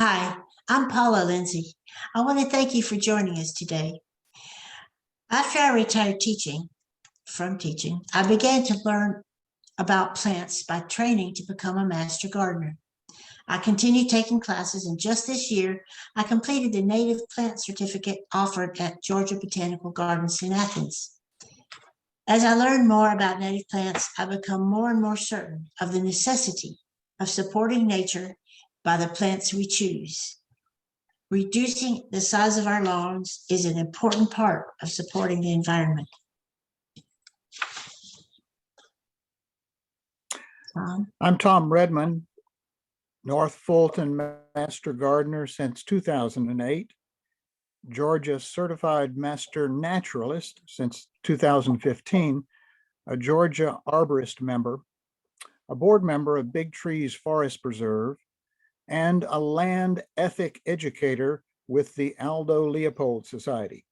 Hi, I'm Paula, Lindsey. I want to thank you for joining us today. After I retired from teaching, I began to learn about plants by training to become a master gardener. I continued taking classes, and just this year, I completed the native plant certificate offered at Georgia Botanical Gardens in Athens. As I learned more about native plants, I become more and more certain of the necessity of supporting nature by the plants we choose. Reducing the size of our lawns is an important part of supporting the environment. I'm Tom Redmon, North Fulton Master Gardener since 2008, Georgia Certified Master Naturalist since 2015, a Georgia Arborist member, a board member of Big Trees Forest Preserve, and a land ethic educator with the Aldo Leopold Society.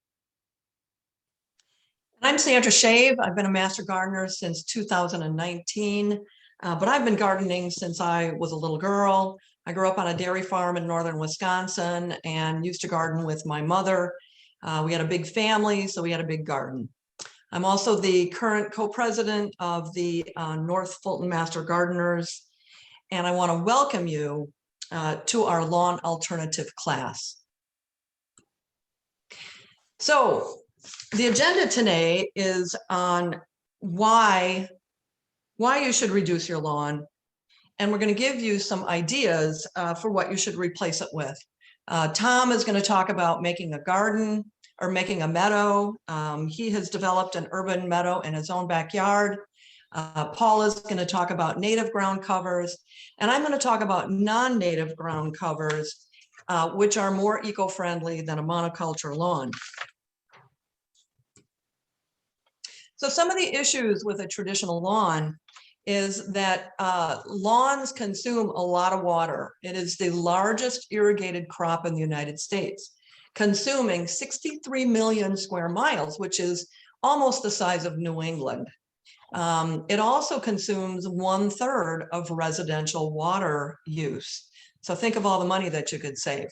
I'm Sandra Shave. I've been a master gardener since 2019, but I've been gardening since I was a little girl. I grew up on a dairy farm in northern Wisconsin and used to garden with my mother. We had a big family, so we had a big garden. I'm also the current co-president of the North Fulton Master Gardeners, and I want to welcome you to our lawn alternative class. So the agenda today is on why you should reduce your lawn, and we're going to give you some ideas for what you should replace it with. Tom is going to talk about making a garden or making a meadow. He has developed an urban meadow in his own backyard. Paula is going to talk about native ground covers, and I'm going to talk about non-native ground covers, which are more eco-friendly than a monoculture lawn. So some of the issues with a traditional lawn is that lawns consume a lot of water. It is the largest irrigated crop in the United States, consuming 63 million square miles, which is almost the size of New England. It also consumes 1/3 of residential water use. So think of all the money that you could save.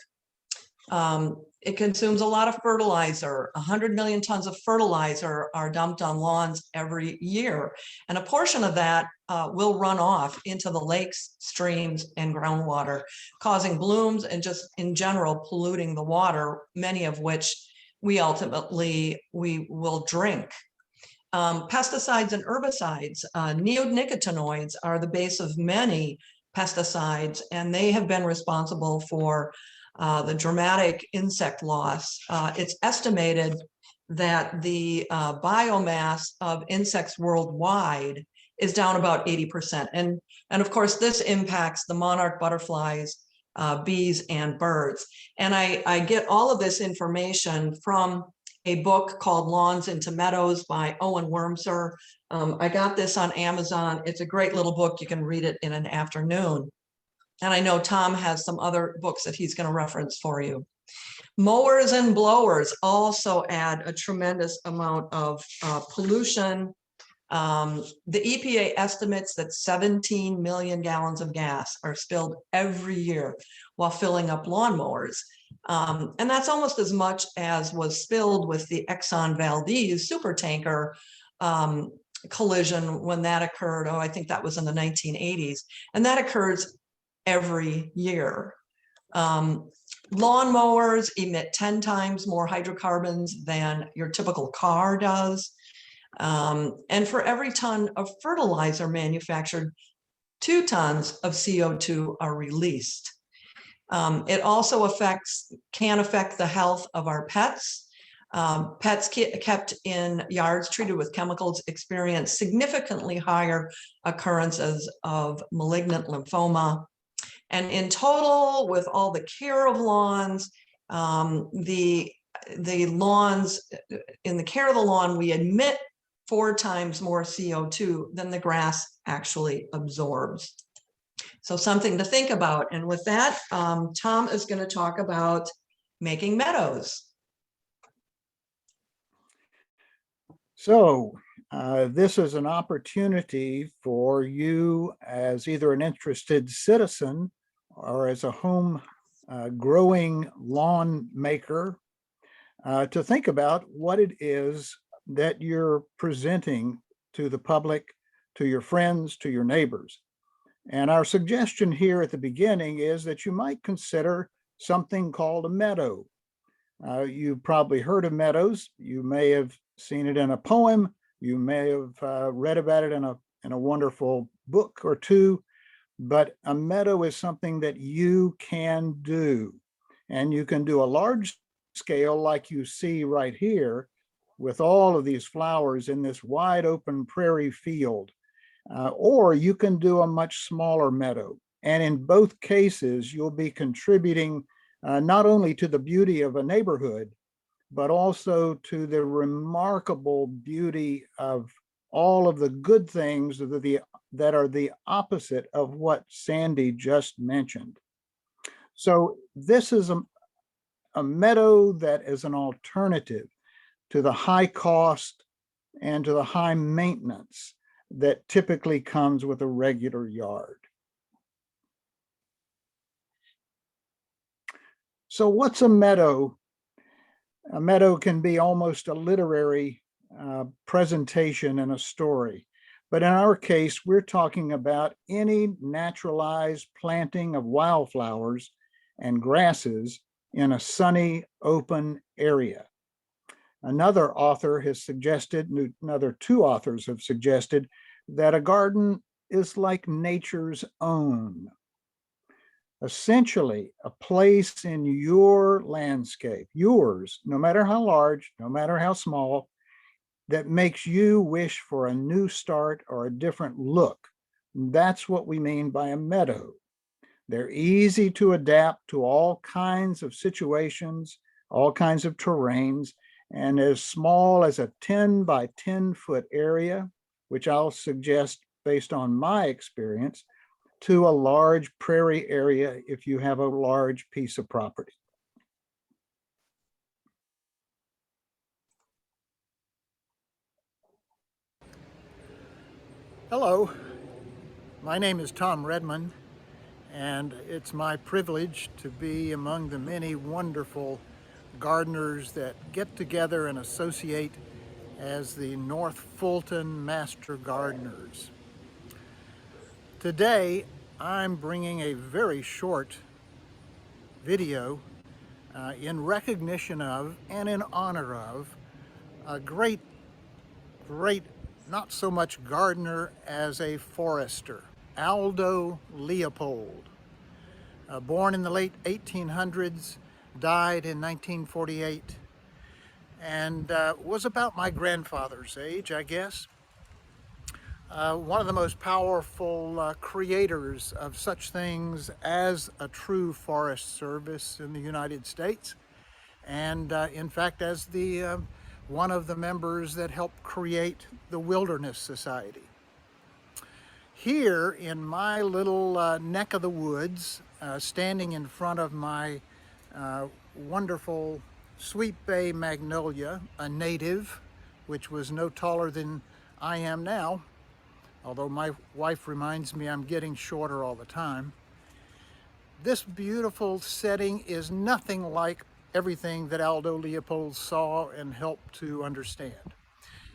It consumes a lot of fertilizer. 100 million tons of fertilizer are dumped on lawns every year. And a portion of that will run off into the lakes, streams, and groundwater, causing blooms and just in general polluting the water, many of which we will drink. Pesticides and herbicides, neonicotinoids are the base of many pesticides, and they have been responsible for the dramatic insect loss. It's estimated that the biomass of insects worldwide is down about 80%. And of course, this impacts the monarch butterflies, bees, and birds. And I get all of this information from a book called Lawns into Meadows by Owen Wormser. I got this on Amazon. It's a great little book. You can read it in an afternoon. And I know Tom has some other books that he's going to reference for you. Mowers and blowers also add a tremendous amount of pollution. The EPA estimates that 17 million gallons of gas are spilled every year while filling up lawnmowers. And that's almost as much as was spilled with the Exxon Valdez supertanker collision when that occurred. Oh, I think that was in the 1980s. And that occurs every year. Lawnmowers emit 10 times more hydrocarbons than your typical car does. And for every ton of fertilizer manufactured, 2 tons of CO2 are released. It also can affect the health of our pets. Pets kept in yards treated with chemicals experience significantly higher occurrences of malignant lymphoma. And in total, with all the care of lawns, the lawns, in the care of the lawn, we emit 4 times more CO2 than the grass actually absorbs. So something to think about. And with that, Tom is going to talk about making meadows. So this is an opportunity for you as either an interested citizen or as a home growing lawn maker to think about what it is that you're presenting to the public, to your friends, to your neighbors. And our suggestion here at the beginning is that you might consider something called a meadow. You've probably heard of meadows. You may have seen it in a poem. You may have read about it in a wonderful book or two. But a meadow is something that you can do. And you can do a large scale like you see right here with all of these flowers in this wide open prairie field. Or you can do a much smaller meadow. And in both cases, you'll be contributing not only to the beauty of a neighborhood, but also to the remarkable beauty of all of the good things that are the opposite of what Sandy just mentioned. So this is a meadow that is an alternative to the high cost and to the high maintenance that typically comes with a regular yard. So what's a meadow? A meadow can be almost a literary presentation in a story. But in our case, we're talking about any naturalized planting of wildflowers and grasses in a sunny, open area. Another two authors have suggested that a garden is like nature's own. Essentially, a place in your landscape, yours, no matter how large, no matter how small, that makes you wish for a new start or a different look. That's what we mean by a meadow. They're easy to adapt to all kinds of situations, all kinds of terrains, and as small as a 10 by 10 foot area, which I'll suggest based on my experience, to a large prairie area if you have a large piece of property. Hello, my name is Tom Redmon, and it's my privilege to be among the many wonderful gardeners that get together and associate as the North Fulton Master Gardeners. Today, I'm bringing a very short video in recognition of and in honor of a great, not so much gardener as a forester, Aldo Leopold. Born in the late 1800s, died in 1948, and was about my grandfather's age, I guess. One of the most powerful creators of such things as a true Forest Service in the United States, and in fact as the one of the members that helped create the Wilderness Society. Here in my little neck of the woods, standing in front of my wonderful sweet Bay Magnolia, a native, which was no taller than I am now, although my wife reminds me I'm getting shorter all the time. This beautiful setting is nothing like everything that Aldo Leopold saw and helped to understand.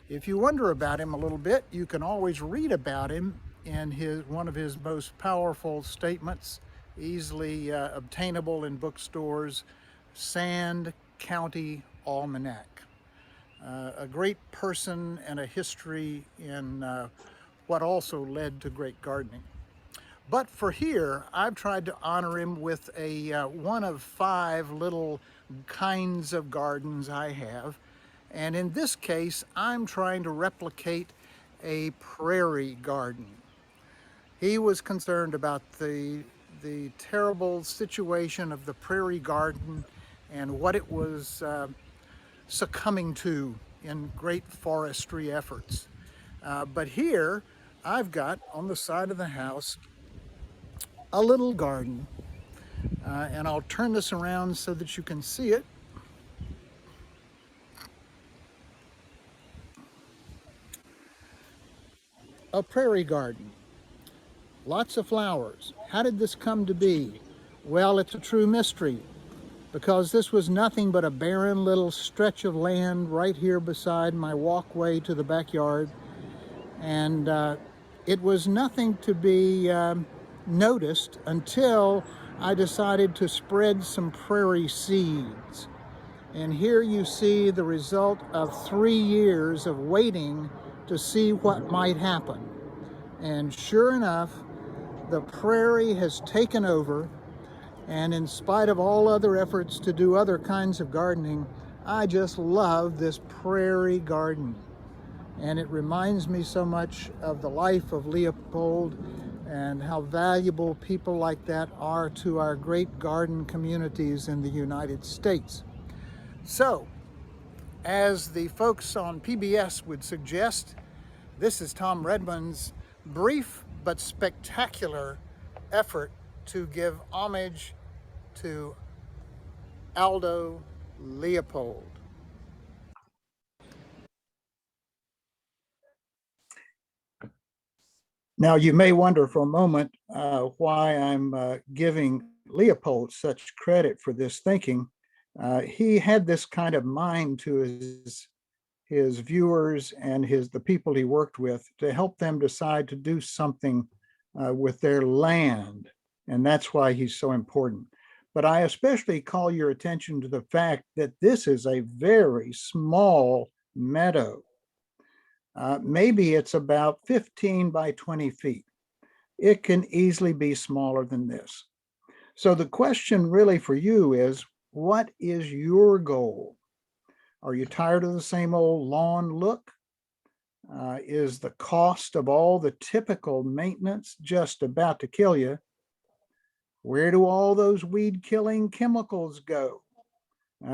If you wonder about him a little bit, you can always read about him in one of his most powerful statements, easily obtainable in bookstores, Sand County Almanac. A great person and a history in what also led to great gardening. But for here, I've tried to honor him with a one of 5 little kinds of gardens I have. And in this case, I'm trying to replicate a prairie garden. He was concerned about the terrible situation of the prairie garden and what it was succumbing to in great forestry efforts. But here, I've got on the side of the house a little garden, and I'll turn this around so that you can see it. A prairie garden, lots of flowers. How did this come to be? Well, it's a true mystery, because this was nothing but a barren little stretch of land right here beside my walkway to the backyard. And it was nothing to be noticed until I decided to spread some prairie seeds. And here you see the result of 3 years of waiting to see what might happen. And sure enough, the prairie has taken over. And in spite of all other efforts to do other kinds of gardening, I just love this prairie garden. And it reminds me so much of the life of Leopold and how valuable people like that are to our great garden communities in the United States. So, as the folks on PBS would suggest, this is Tom Redmon's brief but spectacular effort to give homage to Aldo Leopold. Now, you may wonder for a moment why I'm giving Leopold such credit for this thinking. He had this kind of mind to his viewers and the people he worked with to help them decide to do something with their land. And that's why he's so important. But I especially call your attention to the fact that this is a very small meadow. Maybe it's about 15 by 20 feet. It can easily be smaller than this. So the question really for you is, what is your goal? Are you tired of the same old lawn look? Is the cost of all the typical maintenance just about to kill you? Where do all those weed killing chemicals go?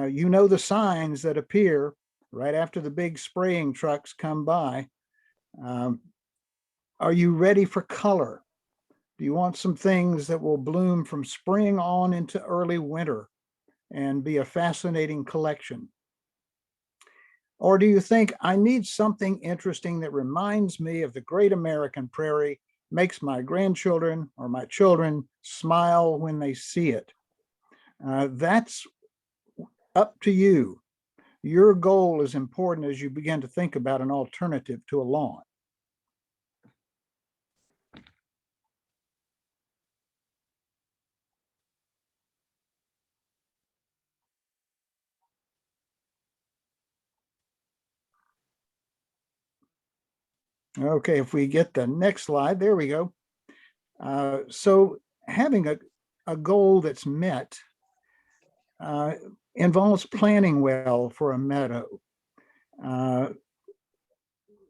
You know the signs that appear right after the big spraying trucks come by. Are you ready for color? Do you want some things that will bloom from spring on into early winter and be a fascinating collection? Or do you think I need something interesting that reminds me of the great American prairie, makes my grandchildren or my children smile when they see it? That's up to you. Your goal is important as you begin to think about an alternative to a lawn. Okay, if we get the next slide, there we go. So having a goal that's met involves planning well for a meadow.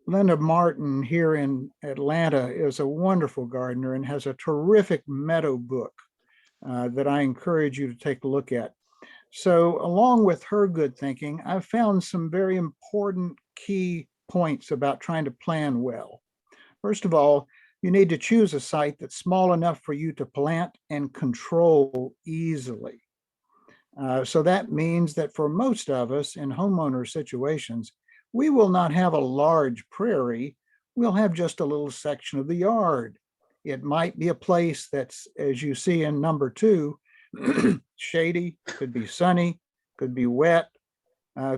Linda Martin here in Atlanta is a wonderful gardener and has a terrific meadow book that I encourage you to take a look at. So along with her good thinking, I've found some very important key points about trying to plan well. First of all, you need to choose a site that's small enough for you to plant and control easily. So that means that for most of us in homeowner situations, we will not have a large prairie. We'll have just a little section of the yard. It might be a place that's, as you see in number 2, shady, could be sunny, could be wet,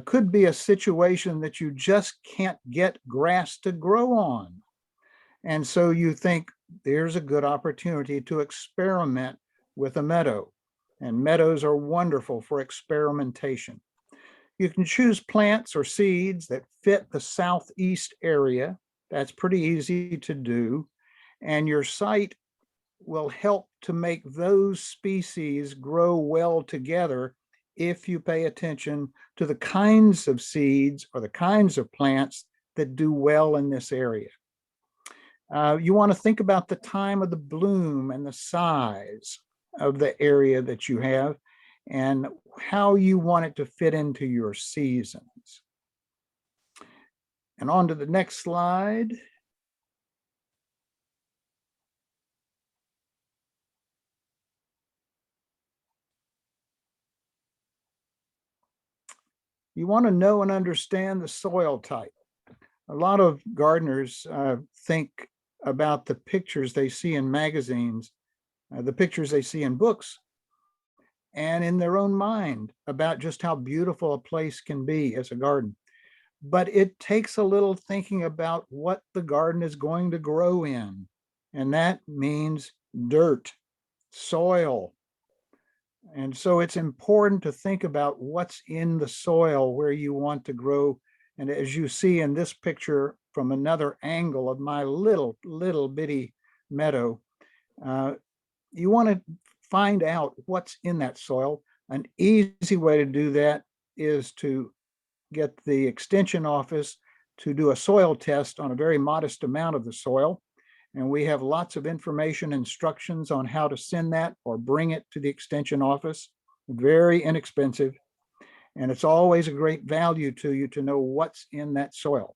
could be a situation that you just can't get grass to grow on. And so you think there's a good opportunity to experiment with a meadow. And meadows are wonderful for experimentation. You can choose plants or seeds that fit the southeast area. That's pretty easy to do. And your site will help to make those species grow well together if you pay attention to the kinds of seeds or the kinds of plants that do well in this area. You want to think about the time of the bloom and the size of the area that you have and how you want it to fit into your seasons. And on to the next slide. You want to know and understand the soil type. A lot of gardeners think about the pictures they see in magazines, the pictures they see in books, and in their own mind about just how beautiful a place can be as a garden. But it takes a little thinking about what the garden is going to grow in. And that means dirt, soil. And so it's important to think about what's in the soil where you want to grow. And as you see in this picture from another angle of my little bitty meadow, you want to find out what's in that soil. An easy way to do that is to get the extension office to do a soil test on a very modest amount of the soil. And we have lots of information, instructions on how to send that or bring it to the extension office. Very inexpensive. And it's always a great value to you to know what's in that soil.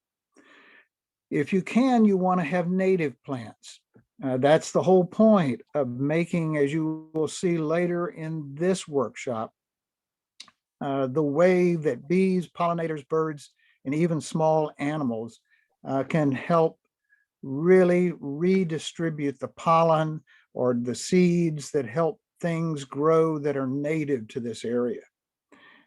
If you can, you want to have native plants. That's the whole point of making, as you will see later in this workshop, the way that bees, pollinators, birds, and even small animals can help really redistribute the pollen or the seeds that help things grow that are native to this area.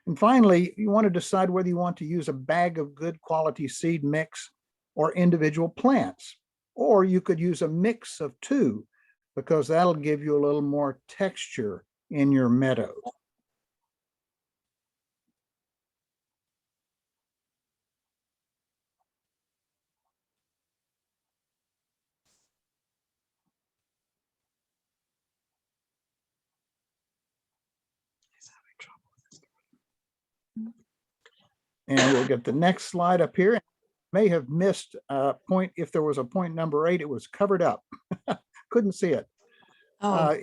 And finally, you want to decide whether you want to use a bag of good quality seed mix or individual plants, or you could use a mix of two, because that'll give you a little more texture in your meadow. And we'll get the next slide up here. May have missed a point. If there was a point number 8, it was covered up. Couldn't see it.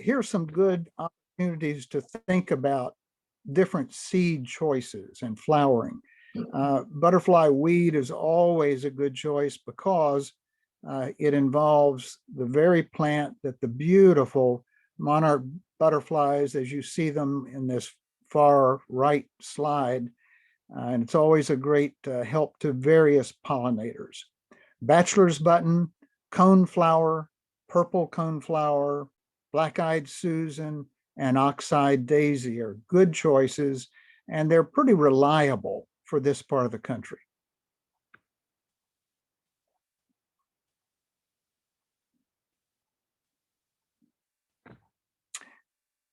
Here's some good opportunities to think about different seed choices and flowering. Butterfly weed is always a good choice because it involves the very plant that the beautiful monarch butterflies, as you see them in this far right slide, and it's always a great help to various pollinators. Bachelor's button, coneflower, purple coneflower, black-eyed Susan, and ox-eyed daisy are good choices, and they're pretty reliable for this part of the country.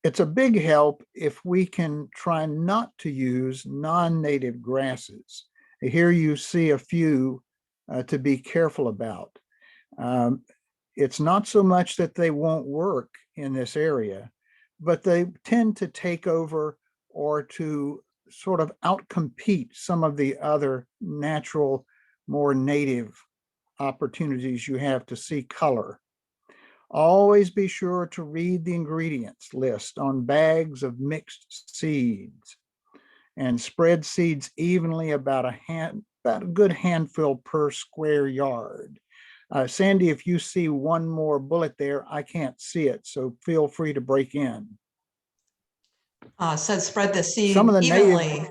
It's a big help if we can try not to use non-native grasses. Here you see a few to be careful about. It's not so much that they won't work in this area, but they tend to take over or to sort of outcompete some of the other natural, more native opportunities you have to see color. Always be sure to read the ingredients list on bags of mixed seeds and spread seeds evenly about a good handful per square yard. Sandy, if you see one more bullet there, I can't see it, so feel free to break in. Said spread the seed Some of the evenly.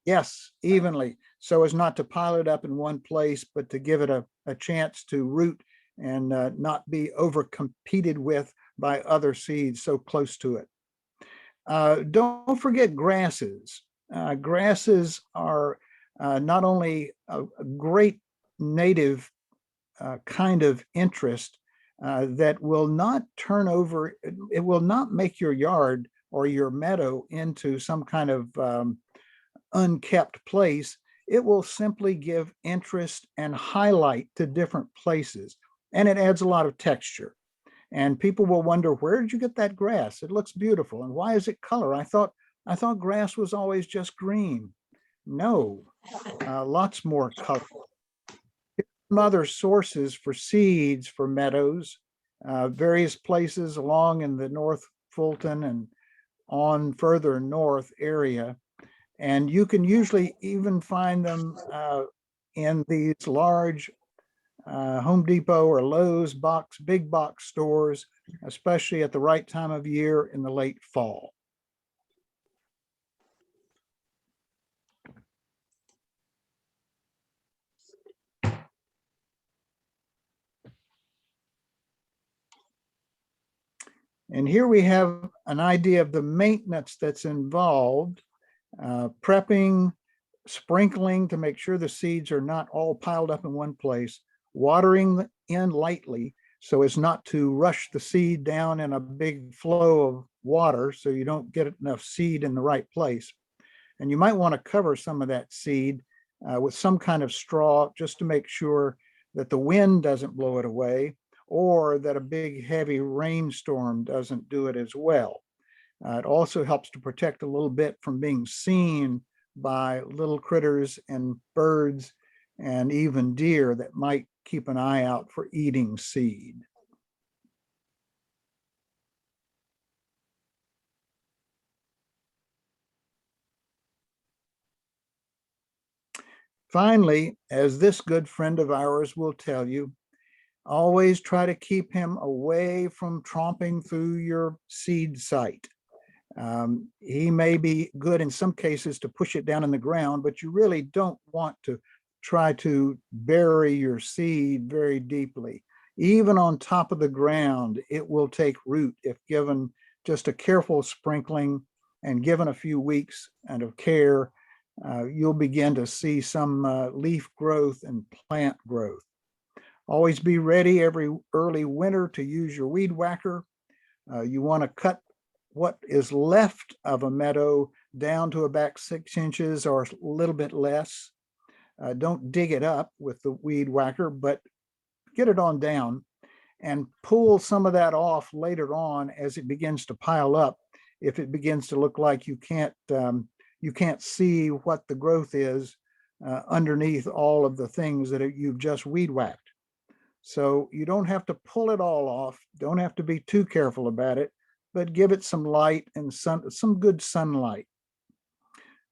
Yes, evenly, so as not to pile it up in one place, but to give it a chance to root and not be over competed with by other seeds so close to it. Don't forget grasses. Grasses are not only a great native kind of interest that will not turn over, it will not make your yard or your meadow into some kind of unkept place. It will simply give interest and highlight to different places, and it adds a lot of texture. And people will wonder, where did you get that grass? It looks beautiful. And why is it color? I thought grass was always just green. No, lots more color. Some other sources for seeds for meadows, various places along in the North Fulton and on further north area. And you can usually even find them in these large Home Depot or Lowe's big box stores, especially at the right time of year in the late fall. And here we have an idea of the maintenance that's involved, prepping, sprinkling to make sure the seeds are not all piled up in one place, watering in lightly so as not to rush the seed down in a big flow of water so you don't get enough seed in the right place. And you might want to cover some of that seed with some kind of straw just to make sure that the wind doesn't blow it away or that a big heavy rainstorm doesn't do it as well. It also helps to protect a little bit from being seen by little critters and birds and even deer that might keep an eye out for eating seed. Finally, as this good friend of ours will tell you, always try to keep him away from tromping through your seed site. He may be good in some cases to push it down in the ground, but you really don't want to try to bury your seed very deeply. Even on top of the ground, it will take root if given just a careful sprinkling and given a few weeks and of care. You'll begin to see some leaf growth and plant growth. Always be ready every early winter to use your weed whacker. You want to cut what is left of a meadow down to about 6 inches or a little bit less. Don't dig it up with the weed whacker, but get it on down and pull some of that off later on as it begins to pile up. If it begins to look like you can't see what the growth is underneath all of the things that you've just weed whacked. So you don't have to pull it all off. Don't have to be too careful about it, but give it some light and some good sunlight.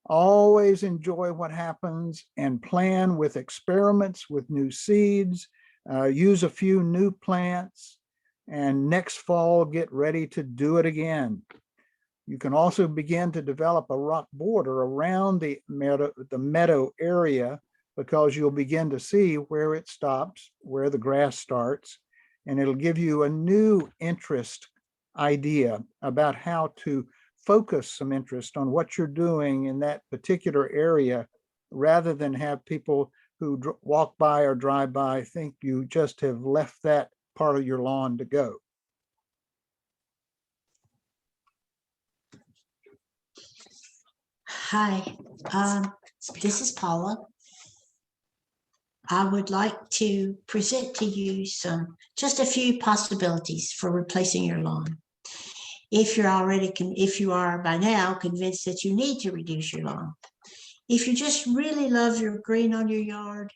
Always enjoy what happens and plan with experiments with new seeds. Use a few new plants, and next fall get ready to do it again. You can also begin to develop a rock border around the meadow area, because you'll begin to see where it stops, where the grass starts, and it'll give you a new interest idea about how to focus some interest on what you're doing in that particular area, rather than have people who walk by or drive by think you just have left that part of your lawn to go. Hi, this is Paula. I would like to present to you just a few possibilities for replacing your lawn. If you are by now convinced that you need to reduce your lawn, if you just really love your green on your yard,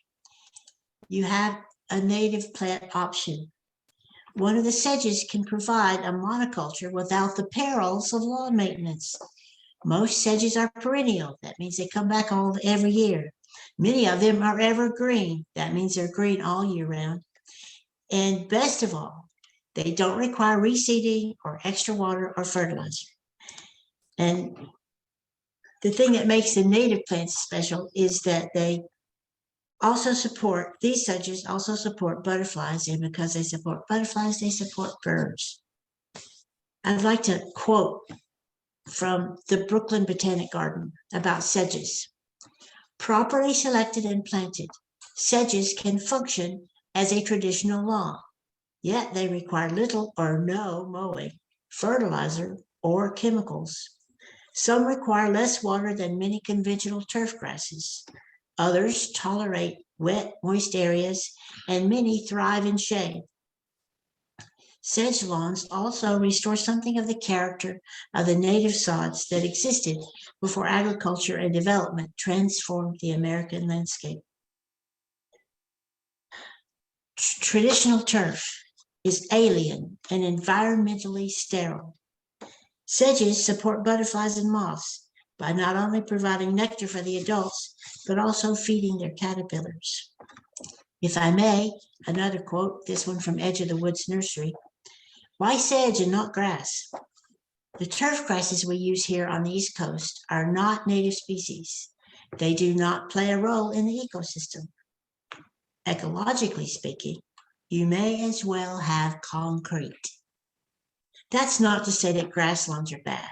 you have a native plant option. One of the sedges can provide a monoculture without the perils of lawn maintenance. Most sedges are perennial. That means they come back every year. Many of them are evergreen. That means they're green all year round. And best of all, they don't require reseeding or extra water or fertilizer. And the thing that makes the native plants special is that these sedges also support butterflies, and because they support butterflies, they support birds. I'd like to quote from the Brooklyn Botanic Garden about sedges. Properly selected and planted, sedges can function as a traditional lawn, yet they require little or no mowing, fertilizer, or chemicals. Some require less water than many conventional turf grasses. Others tolerate wet, moist areas, and many thrive in shade. Sedge lawns also restore something of the character of the native sods that existed before agriculture and development transformed the American landscape. Traditional turf is alien and environmentally sterile. Sedges support butterflies and moths by not only providing nectar for the adults, but also feeding their caterpillars. If I may, another quote, this one from Edge of the Woods Nursery. Why sedge and not grass? The turf grasses we use here on the East Coast are not native species. They do not play a role in the ecosystem. Ecologically speaking, you may as well have concrete. That's not to say that grass lawns are bad.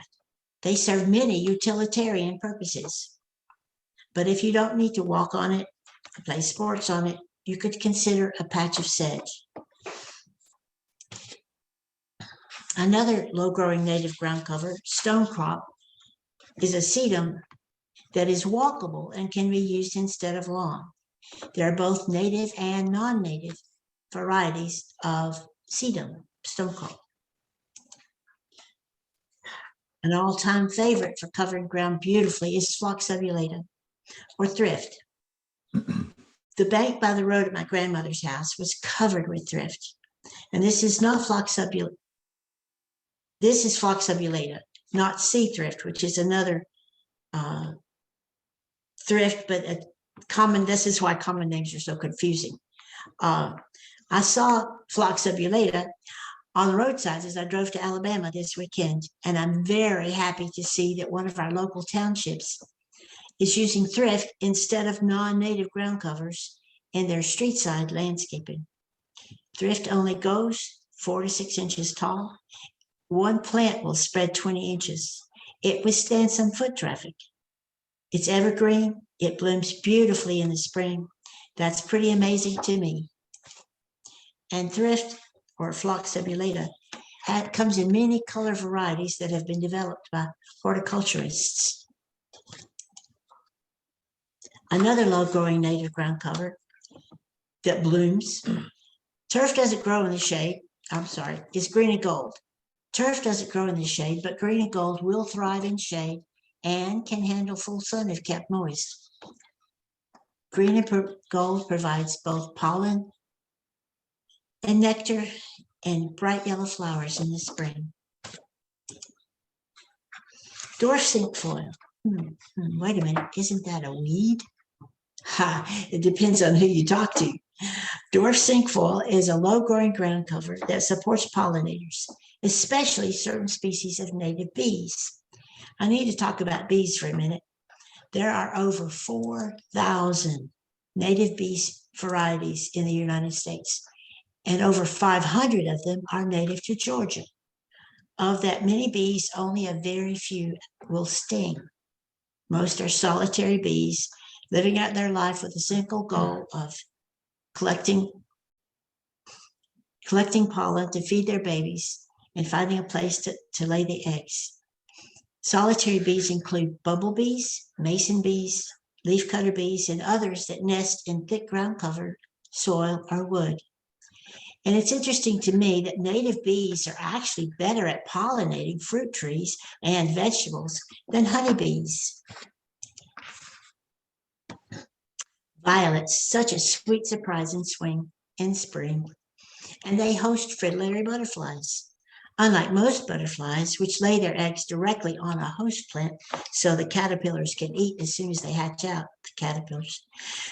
They serve many utilitarian purposes. But if you don't need to walk on it, play sports on it, you could consider a patch of sedge. Another low-growing native ground cover, stonecrop, is a sedum that is walkable and can be used instead of lawn. There are both native and non-native varieties of sedum, stonecrop. An all-time favorite for covering ground beautifully is phlox subulata, or thrift. The bank by the road at my grandmother's house was covered with thrift. And this is not phlox subulata. This is phlox subulata, not sea thrift, which is another thrift, but a common, this is why common names are so confusing. I saw phlox subulata on the roadsides as I drove to Alabama this weekend, and I'm very happy to see that one of our local townships is using thrift instead of non-native ground covers in their street side landscaping. Thrift only goes 4 to 6 inches tall. One plant will spread 20 inches. It withstands some foot traffic. It's evergreen. It blooms beautifully in the spring. That's pretty amazing to me. And thrift, or phlox subulata, comes in many color varieties that have been developed by horticulturists. Another low-growing native ground cover that blooms. Turf doesn't grow in the shade. Is green and gold. Turf doesn't grow in the shade, but green and gold will thrive in shade and can handle full sun if kept moist. Green and gold provides both pollen and nectar and bright yellow flowers in the spring. Dwarf cinquefoil. Wait a minute, isn't that a weed? It depends on who you talk to. Dwarf cinquefoil is a low-growing ground cover that supports pollinators, especially certain species of native bees. I need to talk about bees for a minute. There are over 4,000 native bee varieties in the United States, and over 500 of them are native to Georgia. Of that many bees, only a very few will sting. Most are solitary bees living out their life with a single goal of collecting pollen to feed their babies and finding a place to lay the eggs. Solitary bees include bumblebees, mason bees, leafcutter bees, and others that nest in thick ground cover, soil, or wood. And it's interesting to me that native bees are actually better at pollinating fruit trees and vegetables than honeybees. Violets, such a sweet surprise in spring, and they host fritillary butterflies. Unlike most butterflies, which lay their eggs directly on a host plant so the caterpillars can eat as soon as they hatch out, the caterpillars,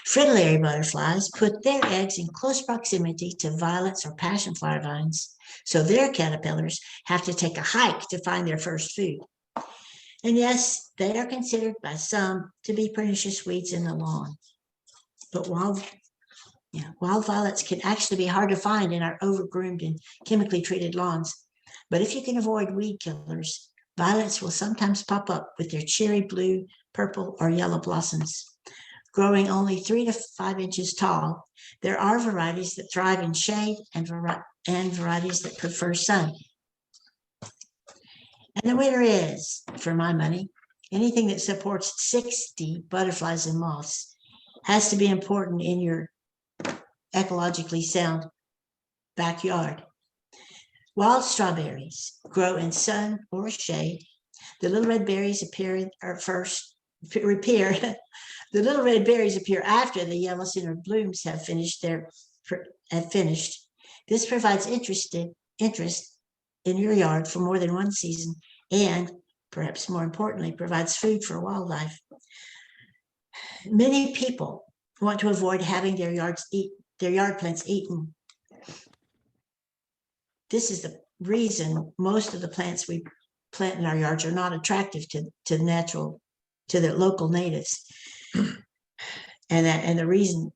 fritillary butterflies put their eggs in close proximity to violets or passionflower vines, so their caterpillars have to take a hike to find their first food. And yes, they are considered by some to be pernicious weeds in the lawn. But wild violets can actually be hard to find in our overgroomed and chemically treated lawns. But if you can avoid weed killers, violets will sometimes pop up with their cherry blue, purple, or yellow blossoms. Growing only 3 to 5 inches tall, there are varieties that thrive in shade and varieties that prefer sun. And the winner is, for my money, anything that supports 60 butterflies and moths has to be important in your ecologically sound backyard. Wild strawberries grow in sun or shade. The little red berries appear the little red berries appear after the yellow center blooms have finished. This provides interest in your yard for more than one season, and perhaps more importantly, provides food for wildlife. Many people want to avoid having their yard plants eaten. This is the reason most of the plants we plant in our yards are not attractive to the local natives. And the reason,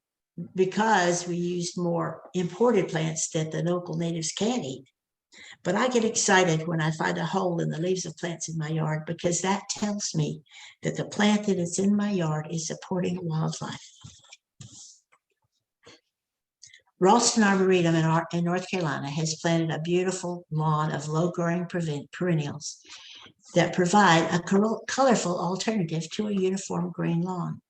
because we use more imported plants that the local natives can't eat. But I get excited when I find a hole in the leaves of plants in my yard because that tells me that the plant that is in my yard is supporting wildlife. Ralston Arboretum in North Carolina has planted a beautiful lawn of low-growing perennials that provide a colorful alternative to a uniform green lawn.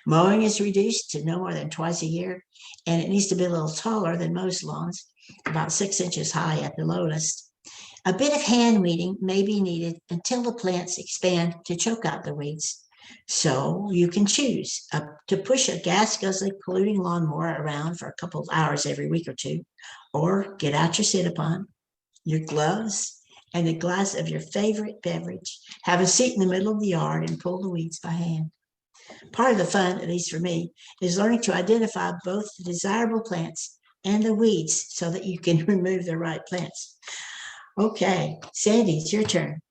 Mowing is reduced to no more than twice a year, and it needs to be a little taller than most lawns, about 6 inches high at the lowest. A bit of hand weeding may be needed until the plants expand to choke out the weeds. So you can choose to push a gas-guzzling, polluting lawnmower around for a couple of hours every week or two, or get out your sit-upon, your gloves, and a glass of your favorite beverage, have a seat in the middle of the yard and pull the weeds by hand. Part of the fun, at least for me, is learning to identify both the desirable plants and the weeds so that you can remove the right plants. Okay, Sandy, it's your turn.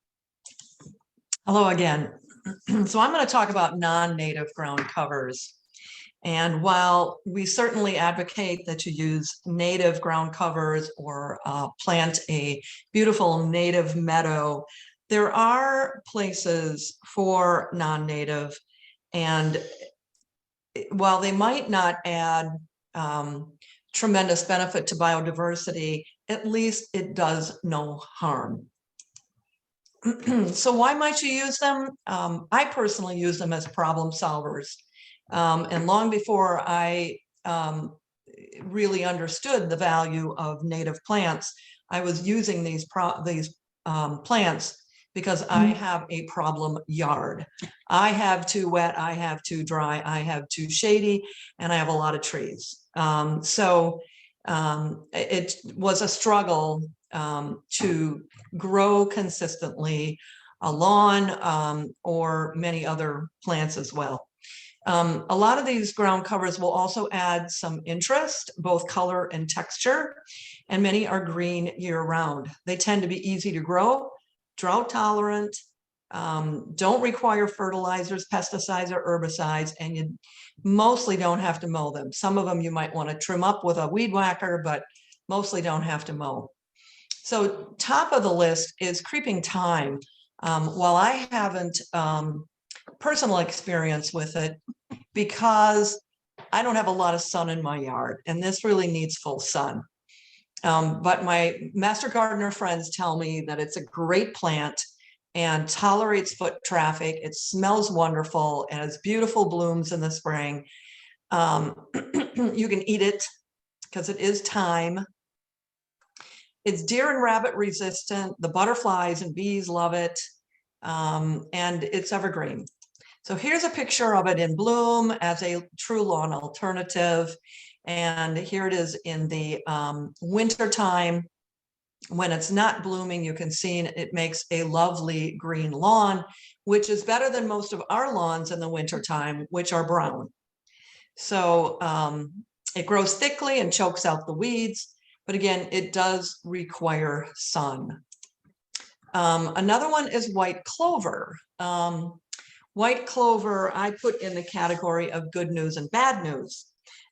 Hello again. So I'm going to talk about non-native ground covers. And while we certainly advocate that you use native ground covers or plant a beautiful native meadow, there are places for non-native, and while they might not add tremendous benefit to biodiversity, at least it does no harm. So why might you use them? I personally use them as problem solvers. And long before I really understood the value of native plants, I was using these plants because I have a problem yard. I have too wet, I have too dry, I have too shady, and I have a lot of trees. So it was a struggle to grow consistently a lawn or many other plants as well. A lot of these ground covers will also add some interest, both color and texture, and many are green year-round. They tend to be easy to grow, drought tolerant, don't require fertilizers, pesticides, or herbicides, and you mostly don't have to mow them. Some of them you might want to trim up with a weed whacker, but mostly don't have to mow. So top of the list is creeping thyme. While I haven't personal experience with it, because I don't have a lot of sun in my yard, and this really needs full sun. But my master gardener friends tell me that it's a great plant and tolerates foot traffic. It smells wonderful and has beautiful blooms in the spring. You can eat it because it is thyme. It's deer and rabbit resistant. The butterflies and bees love it, and it's evergreen. So here's a picture of it in bloom as a true lawn alternative. And here it is in the winter time. When it's not blooming, you can see it makes a lovely green lawn, which is better than most of our lawns in the winter time, which are brown. So it grows thickly and chokes out the weeds. But again, it does require sun. Another one is white clover. White clover I put in the category of good news and bad news.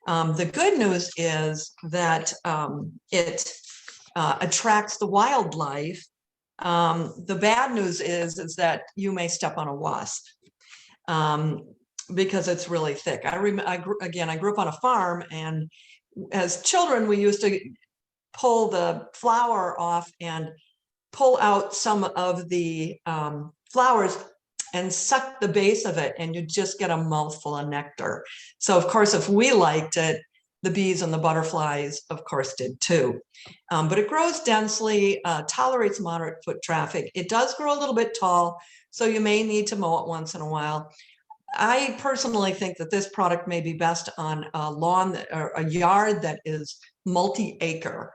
The good news is that it attracts the wildlife. The bad news is that you may step on a wasp because it's really thick. I grew up on a farm, and as children, we used to pull the flower off and pull out some of the flowers and suck the base of it, and you just get a mouthful of nectar. So of course, if we liked it, the bees and the butterflies, of course, did too. But it grows densely, tolerates moderate foot traffic. It does grow a little bit tall, so you may need to mow it once in a while. I personally think that this product may be best on a lawn or a yard that is multi-acre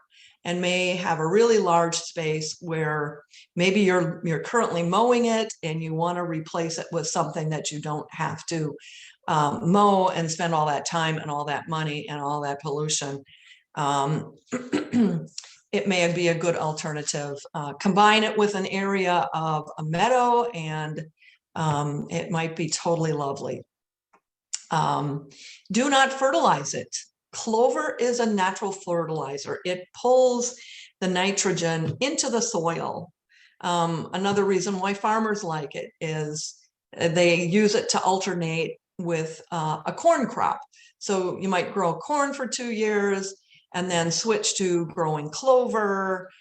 and may have a really large space where maybe you're currently mowing it and you want to replace it with something that you don't have to mow and spend all that time and all that money and all that pollution. It may be a good alternative. Combine it with an area of a meadow and it might be totally lovely. Do not fertilize it. Clover is a natural fertilizer. It pulls the nitrogen into the soil. Another reason why farmers like it is they use it to alternate with a corn crop. So you might grow corn for 2 years and then switch to growing clover,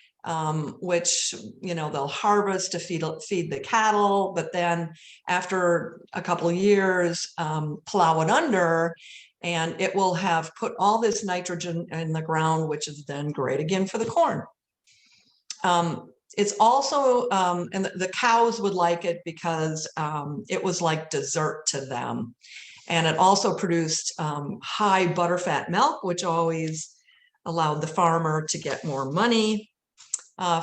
which, you know, they'll harvest to feed the cattle, but then after a couple of years, plow it under, and it will have put all this nitrogen in the ground, which is then great again for the corn. It's also, and the cows would like it because it was like dessert to them. And it also produced high butterfat milk, which always allowed the farmer to get more money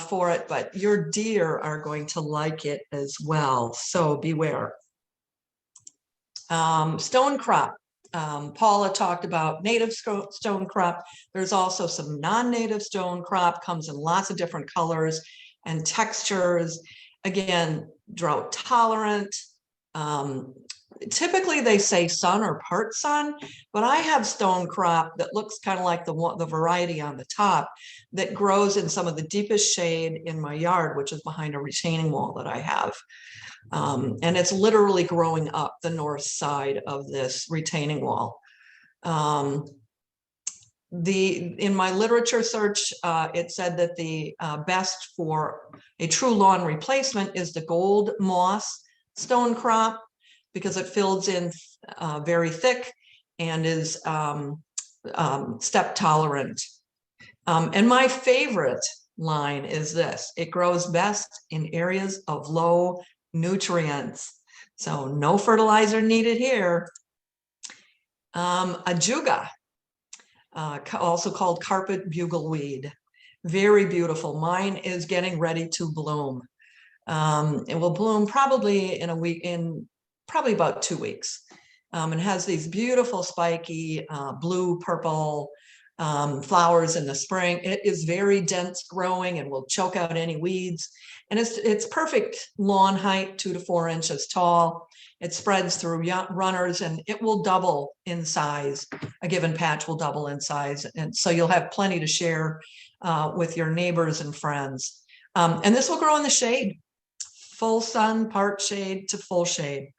for it. But your deer are going to like it as well, so beware. Stone crop. Paula talked about native stone crop. There's also some non-native stone crop, comes in lots of different colors and textures. Again, drought tolerant. Typically they say sun or part sun, but I have stone crop that looks kind of like the variety on the top that grows in some of the deepest shade in my yard, which is behind a retaining wall that I have. And it's literally growing up the north side of this retaining wall. In my literature search, it said that the best for a true lawn replacement is the gold moss stone crop, because it fills in very thick and is step tolerant. And my favorite line is this: it grows best in areas of low nutrients. So no fertilizer needed here. Ajuga, also called carpet bugleweed. Very beautiful. Mine is getting ready to bloom. It will bloom probably in a week, in probably about 2 weeks. It has these beautiful spiky blue purple flowers in the spring. It is very dense growing and will choke out any weeds. And it's perfect lawn height, 2 to 4 inches tall. It spreads through runners and it will double in size. A given patch will double in size. And so you'll have plenty to share with your neighbors and friends. And this will grow in the shade, full sun, part shade to full shade.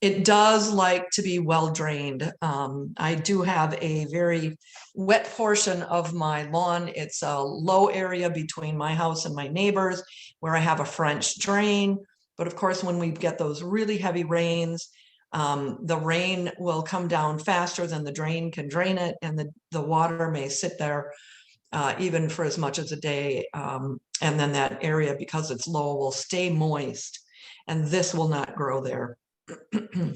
It does like to be well drained. I do have a very wet portion of my lawn. It's a low area between my house and my neighbors where I have a French drain. But of course, when we get those really heavy rains, the rain will come down faster than the drain can drain it, and the water may sit there even for as much as a day. And then that area, because it's low, will stay moist, and this will not grow there. And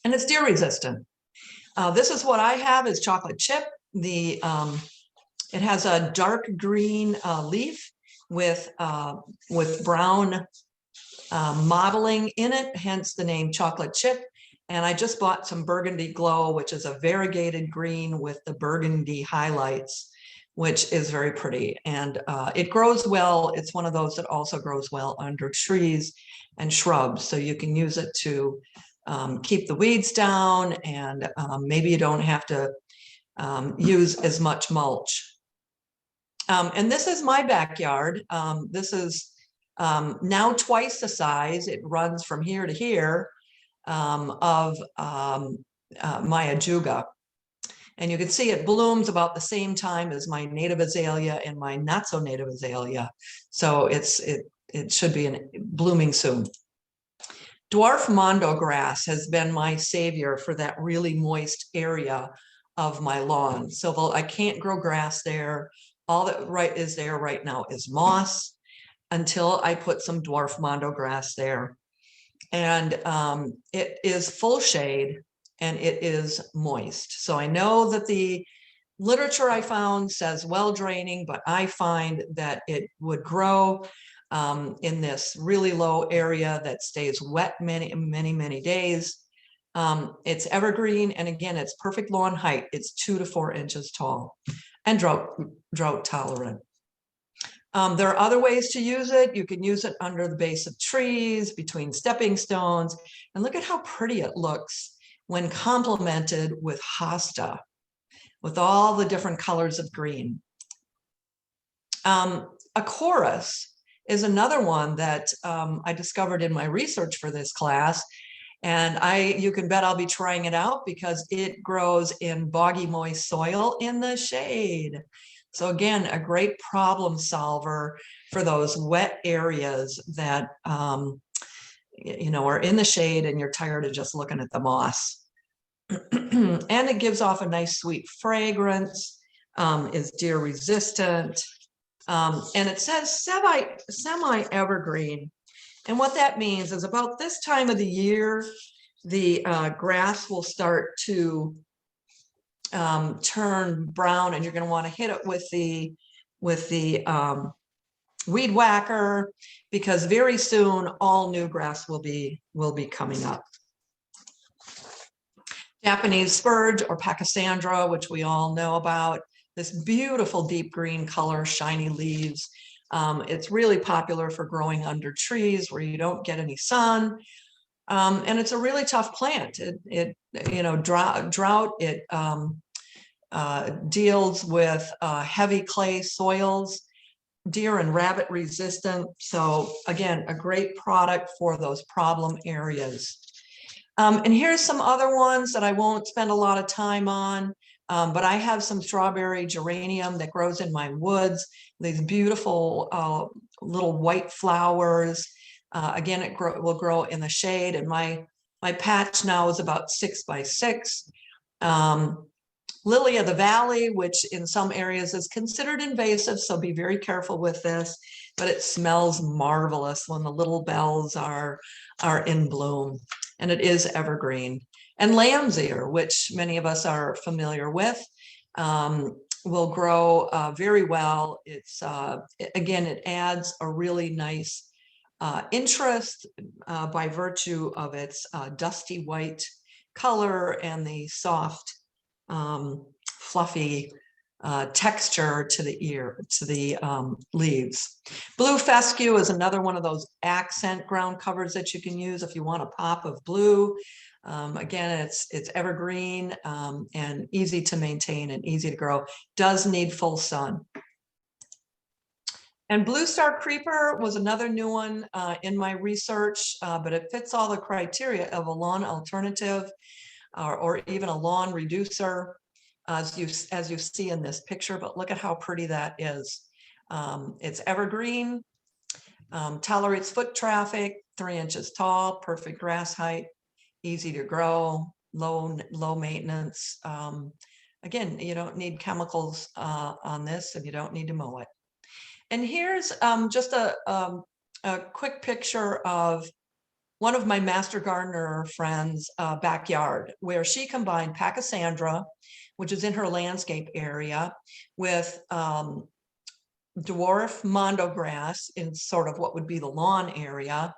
it's deer resistant. This is what I have, is chocolate chip. It has a dark green leaf with brown mottling in it, hence the name chocolate chip. And I just bought some burgundy glow, which is a variegated green with the burgundy highlights, which is very pretty. And it grows well. It's one of those that also grows well under trees and shrubs. So you can use it to keep the weeds down, and maybe you don't have to use as much mulch. And this is my backyard. This is now twice the size. It runs from here to here of my ajuga. And you can see it blooms about the same time as my native azalea and my not so native azalea. So it should be blooming soon. Dwarf Mondo grass has been my savior for that really moist area of my lawn. So I can't grow grass there. All that is there right now is moss until I put some dwarf Mondo grass there. And it is full shade and it is moist. So I know that the literature I found says well draining, but I find that it would grow in this really low area that stays wet many, many, many days. It's evergreen, and again, it's perfect lawn height. It's 2 to 4 inches tall and drought tolerant. There are other ways to use it. You can use it under the base of trees, between stepping stones, and look at how pretty it looks when complemented with hosta, with all the different colors of green. A chorus is another one that I discovered in my research for this class. And you can bet I'll be trying it out because it grows in boggy, moist soil in the shade. So again, a great problem solver for those wet areas that, you know, are in the shade and you're tired of just looking at the moss. And it gives off a nice sweet fragrance, is deer resistant. And it says semi-evergreen. And what that means is about this time of the year, the grass will start to turn brown, and you're going to want to hit it with the weed whacker, because very soon all new grass will be coming up. Japanese spurge or pachysandra, which we all know about, this beautiful deep green color, shiny leaves. It's really popular for growing under trees where you don't get any sun. And it's a really tough plant. It you know, drought, it deals with heavy clay soils, deer and rabbit resistant. So again, a great product for those problem areas. And here's some other ones that I won't spend a lot of time on, but I have some strawberry geranium that grows in my woods, these beautiful little white flowers. Again, it will grow in the shade, and my patch now is about 6 by 6. Lily of the valley, which in some areas is considered invasive, so be very careful with this, but it smells marvelous when the little bells are in bloom, and it is evergreen. And lamb's ear, which many of us are familiar with, will grow very well. It's again, it adds a really nice interest by virtue of its dusty white color and the soft, fluffy texture to the ear, to the leaves. Blue fescue is another one of those accent ground covers that you can use if you want a pop of blue. Again, it's evergreen and easy to maintain and easy to grow. Does need full sun. And blue star creeper was another new one in my research, but it fits all the criteria of a lawn alternative or even a lawn reducer, as you see in this picture. But look at how pretty that is. It's evergreen, tolerates foot traffic, 3 inches tall, perfect grass height, easy to grow, low maintenance. Again, you don't need chemicals on this, and you don't need to mow it. And here's just a quick picture of one of my master gardener friends' backyard, where she combined pachysandra, which is in her landscape area, with dwarf Mondo grass in sort of what would be the lawn area,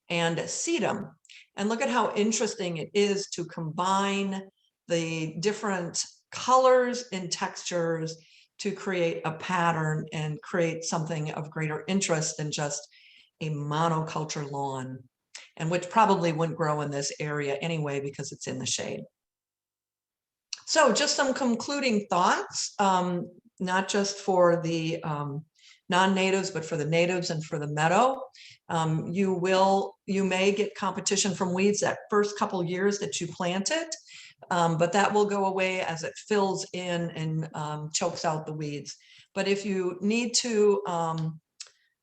and sedum. And look at how interesting it is to combine the different colors and textures to create a pattern and create something of greater interest than just a monoculture lawn, and which probably wouldn't grow in this area anyway because it's in the shade. So just some concluding thoughts, not just for the non-natives, but for the natives and for the meadow. You may get competition from weeds that first couple years that you plant it, but that will go away as it fills in and chokes out the weeds. But if you need to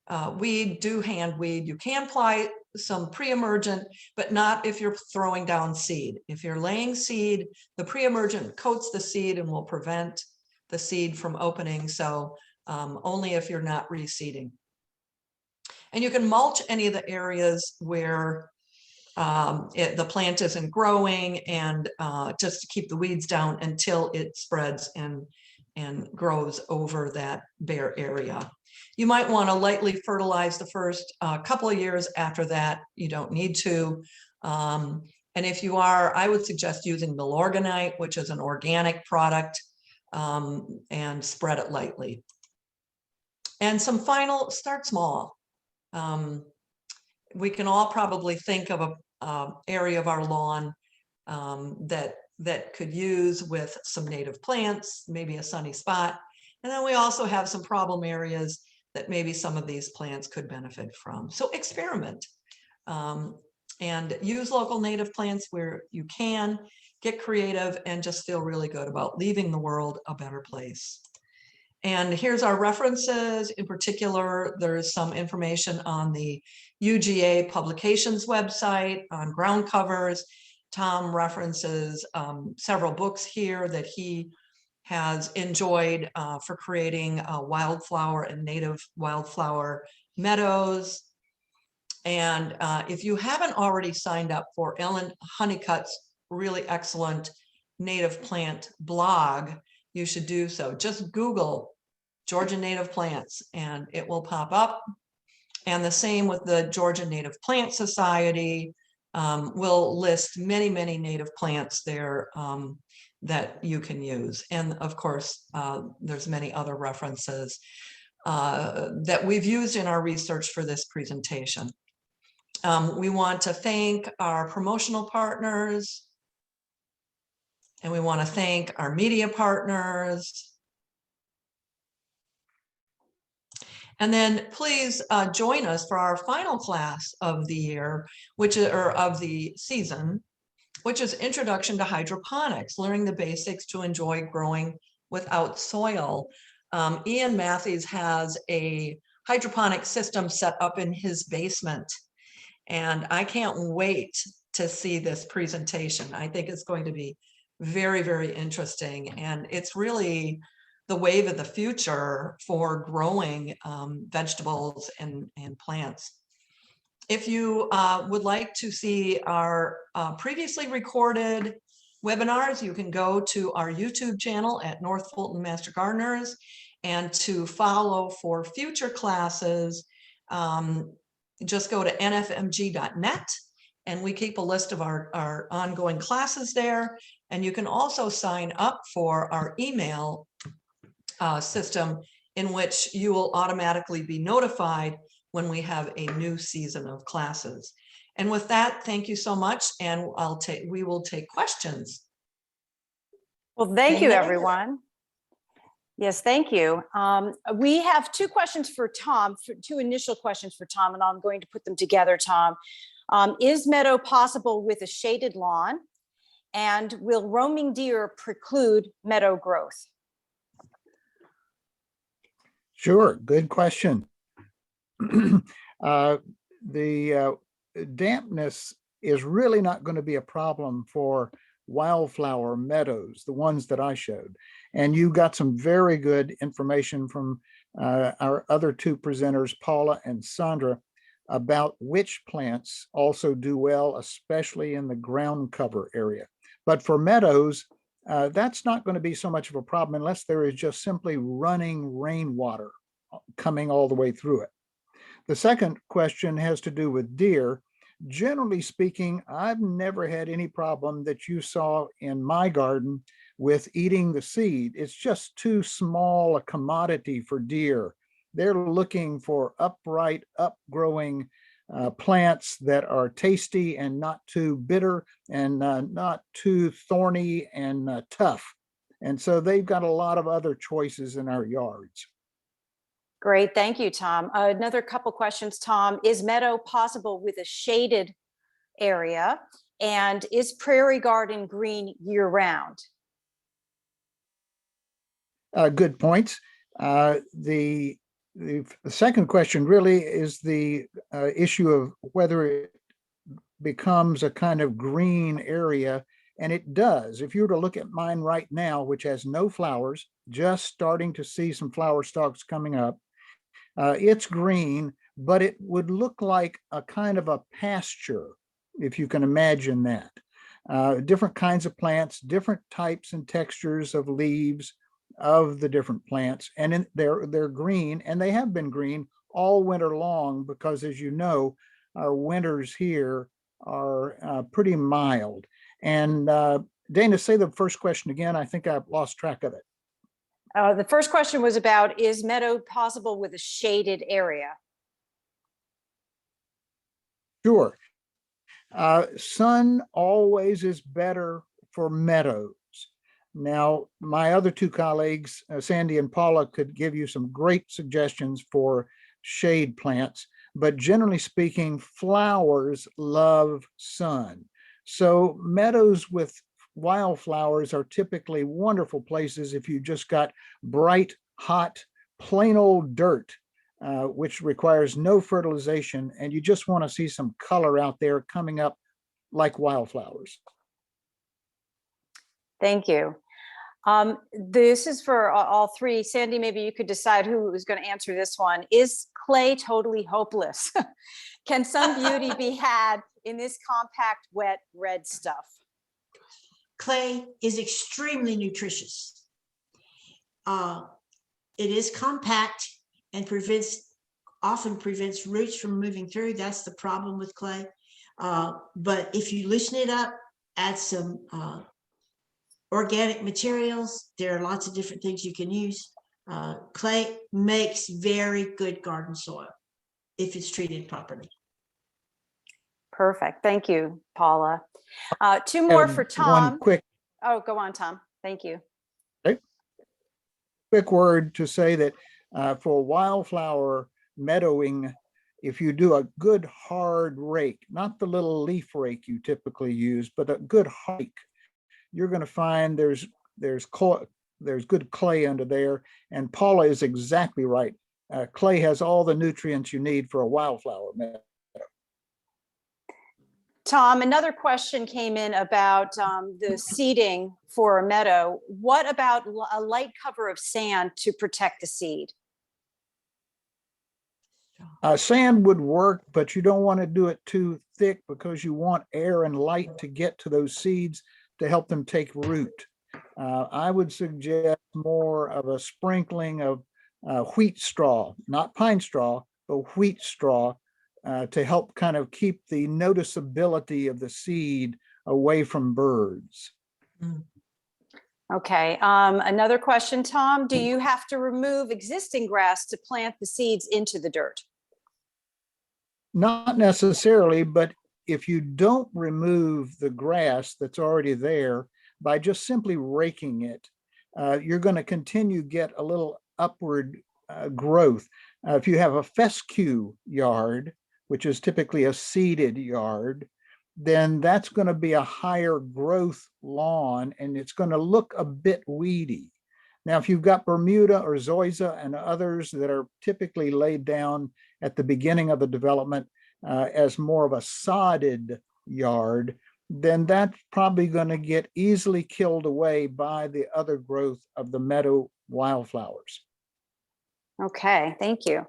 hand weed, you can apply some pre-emergent, but not if you're throwing down seed. If you're laying seed, the pre-emergent coats the seed and will prevent the seed from opening. So only if you're not reseeding. And you can mulch any of the areas where the plant isn't growing, and just to keep the weeds down until it spreads and grows over that bare area. You might want to lightly fertilize the first couple of years. After that, you don't need to. And if you are, I would suggest using Milorganite, which is an organic product, and spread it lightly. And some final, start small. We can all probably think of a area of our lawn that could use with some native plants, maybe a sunny spot. And then we also have some problem areas that maybe some of these plants could benefit from. So experiment and use local native plants where you can, get creative, and just feel really good about leaving the world a better place. And here's our references. In particular, there's some information on the UGA publications website on ground covers. Tom references several books here that he has enjoyed for creating wildflower and native wildflower meadows. And if you haven't already signed up for Ellen Honeycutt's really excellent native plant blog, you should do so. Just Google Georgian native plants and it will pop up. And the same with the Georgia Native Plant Society. Will list many, many native plants there that you can use. And of course, there's many other references that we've used in our research for this presentation. We want to thank our promotional partners, and we want to thank our media partners. And then please join us for our final class of the year, or of the season, which is Introduction to Hydroponics, learning the basics to enjoy growing without soil. Ian Matthews has a hydroponic system set up in his basement, and I can't wait to see this presentation. I think it's going to be very, very interesting, and it's really the wave of the future for growing vegetables and plants. If you would like to see our previously recorded webinars, you can go to our YouTube channel at North Fulton Master Gardeners, and to follow for future classes, just go to nfmg.net, and we keep a list of our ongoing classes there. And you can also sign up for our email system, in which you will automatically be notified when we have a new season of classes. And with that, thank you so much, and we will take questions. Well, thank you, everyone. Yes, thank you. We have two questions for Tom, two initial questions for Tom, and I'm going to put them together, Tom. Is meadow possible with a shaded lawn? And will roaming deer preclude meadow growth? Sure, good question. The dampness is really not going to be a problem for wildflower meadows, the ones that I showed. And you got some very good information from our other two presenters, Paula and Sandra, about which plants also do well, especially in the ground cover area. But for meadows, that's not going to be so much of a problem unless there is just simply running rainwater coming all the way through it. The second question has to do with deer. Generally speaking, I've never had any problem that you saw in my garden with eating the seed. It's just too small a commodity for deer. They're looking for upright, upgrowing plants that are tasty and not too bitter and not too thorny and tough. And so they've got a lot of other choices in our yards. Great, thank you, Tom. Another couple questions, Tom. Is meadow possible with a shaded area? And is Prairie Garden green year-round? Good points. The second question really is the issue of whether it becomes a kind of green area, and it does. If you were to look at mine right now, which has no flowers, just starting to see some flower stalks coming up, it's green, but it would look like a kind of a pasture, if you can imagine that. Different kinds of plants, different types and textures of leaves of the different plants, and they're green, and they have been green all winter long, because as you know, our winters here are pretty mild. And Dana, say the first question again. I think I've lost track of it. The first question was about, is meadow possible with a shaded area? Sure. Sun always is better for meadows. Now, my other two colleagues, Sandy and Paula, could give you some great suggestions for shade plants, but generally speaking, flowers love sun. So meadows with wildflowers are typically wonderful places if you just got bright, hot, plain old dirt, which requires no fertilization, and you just want to see some color out there coming up like wildflowers. Thank you. This is for all three. Sandy, maybe you could decide who is going to answer this one. Is clay totally hopeless? Can some beauty be had in this compact, wet, red stuff? Clay is extremely nutritious. It is compact and often prevents roots from moving through. That's the problem with clay. But if you loosen it up, add some organic materials, there are lots of different things you can use. Clay makes very good garden soil if it's treated properly. Perfect. Thank you, Paula. Two more for Tom. One quick Oh, go on, Tom. Thank you. quick word to say that for wildflower meadowing, if you do a good hard rake, not the little leaf rake you typically use, but a good rake, you're going to find there's good clay under there. And Paula is exactly right. Clay has all the nutrients you need for a wildflower meadow. Tom, another question came in about the seeding for a meadow. What about a light cover of sand to protect the seed? Sand would work, but you don't want to do it too thick because you want air and light to get to those seeds to help them take root. I would suggest more of a sprinkling of wheat straw, not pine straw, but wheat straw, to help kind of keep the noticeability of the seed away from birds. Okay, another question, Tom. Do you have to remove existing grass to plant the seeds into the dirt? Not necessarily, but if you don't remove the grass that's already there by just simply raking it, you're going to continue to get a little upward growth. If you have a fescue yard, which is typically a seeded yard, then that's going to be a higher growth lawn and it's going to look a bit weedy. Now, if you've got Bermuda or Zoysia and others that are typically laid down at the beginning of the development as more of a sodded yard, then that's probably going to get easily killed away by the other growth of the meadow wildflowers. Okay, thank you.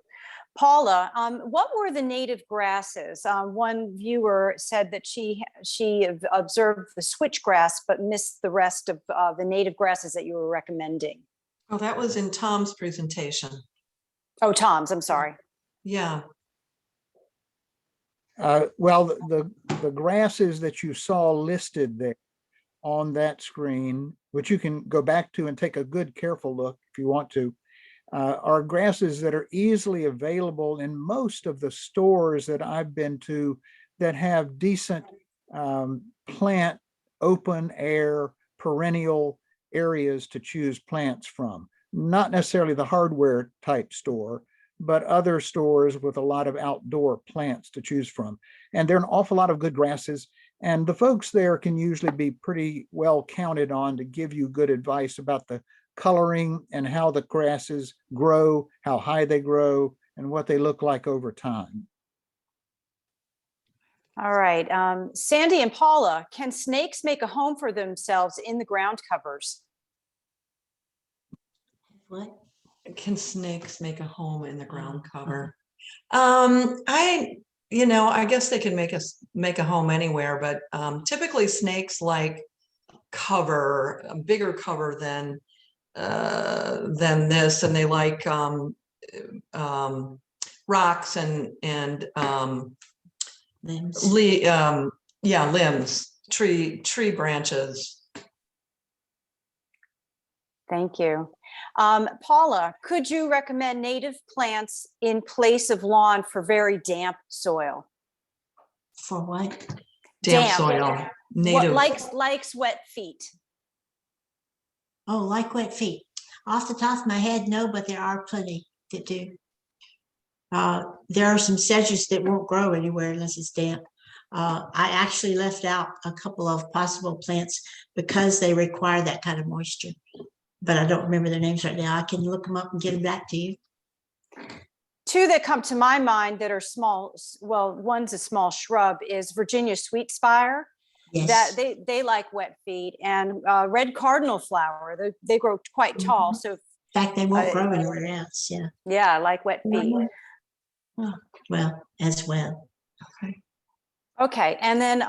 Paula, what were the native grasses? One viewer said that she observed the switchgrass, but missed the rest of the native grasses that you were recommending. Oh, that was in Tom's presentation. Oh, Tom's, I'm sorry. Yeah. Well, the grasses that you saw listed there on that screen, which you can go back to and take a good, careful look if you want to, are grasses that are easily available in most of the stores that I've been to that have decent plant, open air, perennial areas to choose plants from. Not necessarily the hardware type store, but other stores with a lot of outdoor plants to choose from. And there are an awful lot of good grasses. And the folks there can usually be pretty well counted on to give you good advice about the coloring and how the grasses grow, how high they grow, and what they look like over time. All right, Sandy and Paula, can snakes make a home for themselves in the ground covers? What? Can snakes make a home in the ground cover? I guess they can make a home anywhere, but typically snakes like cover, a bigger cover than this, and they like rocks and Limbs. limbs, tree branches. Thank you. Paula, could you recommend native plants in place of lawn for very damp soil? For what? Damp Damp. soil. Native. What likes wet feet? Oh, like wet feet. Off the top of my head, no, but there are plenty that do. There are some sedges that won't grow anywhere unless it's damp. I actually left out a couple of possible plants because they require that kind of moisture, but I don't remember their names right now. I can look them up and get them back to you. Two that come to my mind that are small, well, one's a small shrub, is Virginia sweet spire. Yes. That they like wet feet, and red cardinal flower. They grow quite tall. So In fact, they won't grow anywhere else. Yeah. yeah, I like wet feet. Well, as well. Okay, and then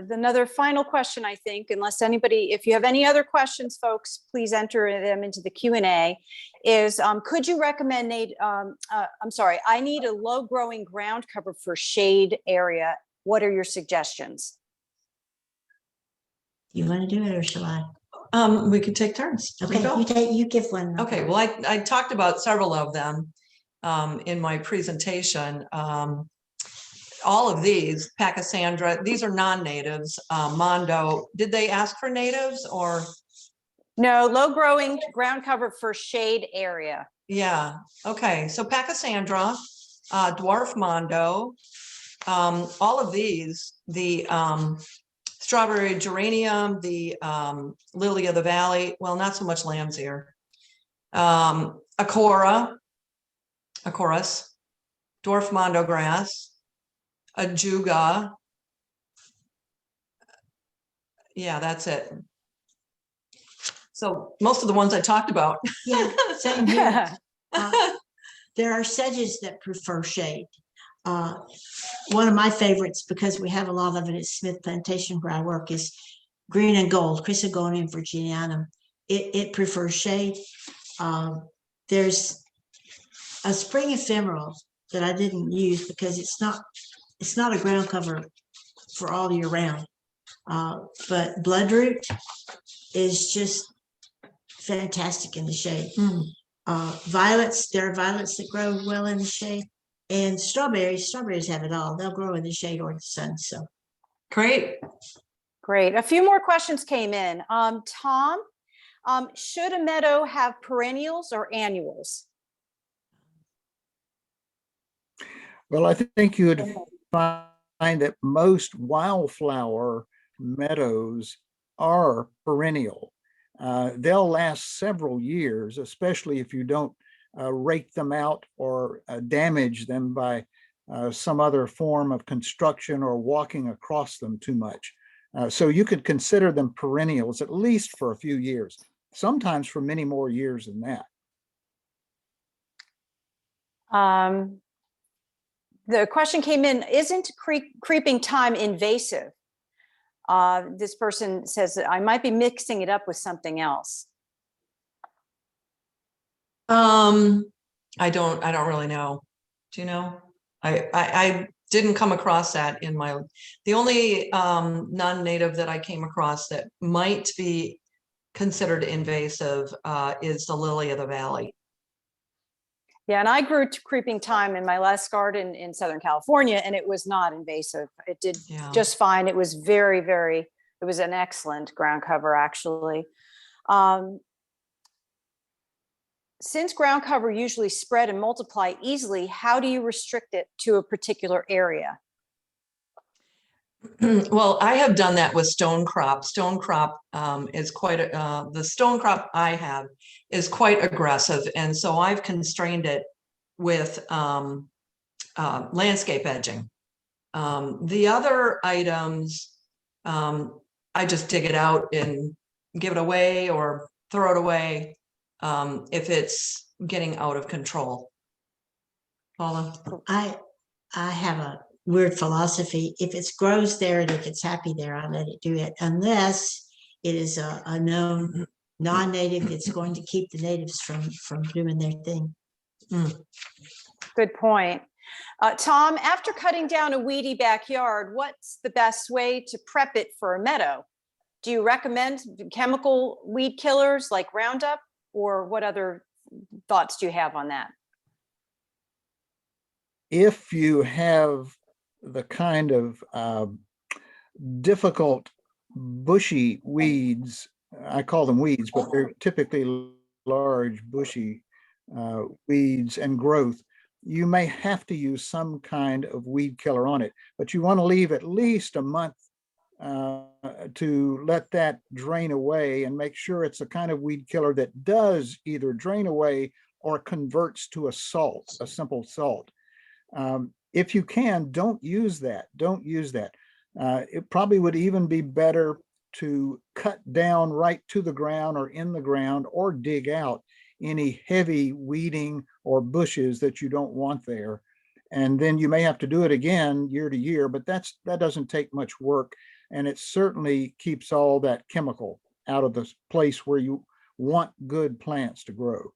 another final question, I think, unless anybody, if you have any other questions, folks, please enter them into the Q&A, is could you recommend, I'm sorry, I need a low growing ground cover for shade area. What are your suggestions? You want to do it or shall I? We can take turns. Okay, you give one. Okay, well, I talked about several of them in my presentation. All of these, Pachysandra, these are non-natives. Mondo, did they ask for natives or? No, low growing ground cover for shade area. Yeah, okay, so Pachysandra, Dwarf Mondo, all of these, the strawberry geranium, the lily of the valley, well, not so much lamb's ear. Acorus, dwarf mondo grass, ajuga. Yeah, that's it. So most of the ones I talked about. Yeah, same here. There are sedges that prefer shade. One of my favorites, because we have a lot of it at Smith Plantation where I work, is green and gold, Chrysogonium virginianum. It prefers shade. There's a spring ephemeral that I didn't use because it's not a ground cover for all year round. But bloodroot is just fantastic in the shade. Violets, there are violets that grow well in the shade. And strawberries have it all. They'll grow in the shade or the sun. So Great. Great. A few more questions came in. Tom, should a meadow have perennials or annuals? Well, I think you would find that most wildflower meadows are perennial. They'll last several years, especially if you don't rake them out or damage them by some other form of construction or walking across them too much. So you could consider them perennials at least for a few years, sometimes for many more years than that. The question came in, isn't creeping thyme invasive? This person says that I might be mixing it up with something else. I don't really know. Do you know? I didn't come across that in my, the only non-native that I came across that might be considered invasive is the lily of the valley. Yeah, and I grew creeping thyme in my last garden in Southern California, and it was not invasive. It did just fine. It was very, it was an excellent ground cover, actually. Since ground cover usually spread and multiply easily, how do you restrict it to a particular area? Well, I have done that with stone crop. Stone crop is quite, the stone crop I have is quite aggressive. And so I've constrained it with landscape edging. The other items, I just dig it out and give it away or throw it away if it's getting out of control. Paula? I have a weird philosophy. If it grows there and if it's happy there, I let it do it, unless it is a known non-native that's going to keep the natives from doing their thing. Good point. Tom, after cutting down a weedy backyard, what's the best way to prep it for a meadow? Do you recommend chemical weed killers like Roundup, or what other thoughts do you have on that? If you have the kind of difficult bushy weeds I call them weeds, but they're typically large, bushy weeds and growth, you may have to use some kind of weed killer on it, but you want to leave at least a month to let that drain away and make sure it's a kind of weed killer that does either drain away or converts to a salt, a simple salt. If you can, don't use that. Don't use that. It probably would even be better to cut down right to the ground or in the ground, or dig out any heavy weeding or bushes that you don't want there. And then you may have to do it again year to year, but that doesn't take much work. And it certainly keeps all that chemical out of the place where you want good plants to grow.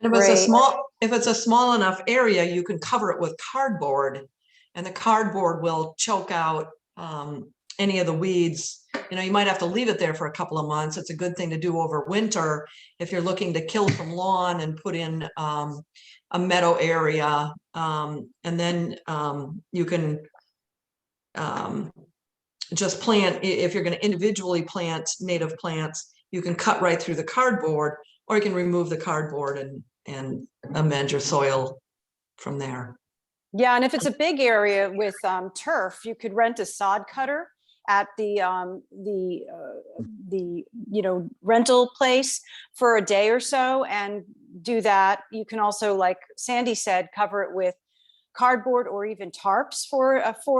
And if it's a small enough area, you can cover it with cardboard, and the cardboard will choke out any of the weeds. You know, you might have to leave it there for a couple of months. It's a good thing to do over winter if you're looking to kill some lawn and put in a meadow area. And then you can just plant, if you're going to individually plant native plants, you can cut right through the cardboard, or you can remove the cardboard and amend your soil from there. Yeah, and if it's a big area with turf, you could rent a sod cutter at the rental place for a day or so and do that. You can also, like Sandy said, cover it with cardboard or even tarps for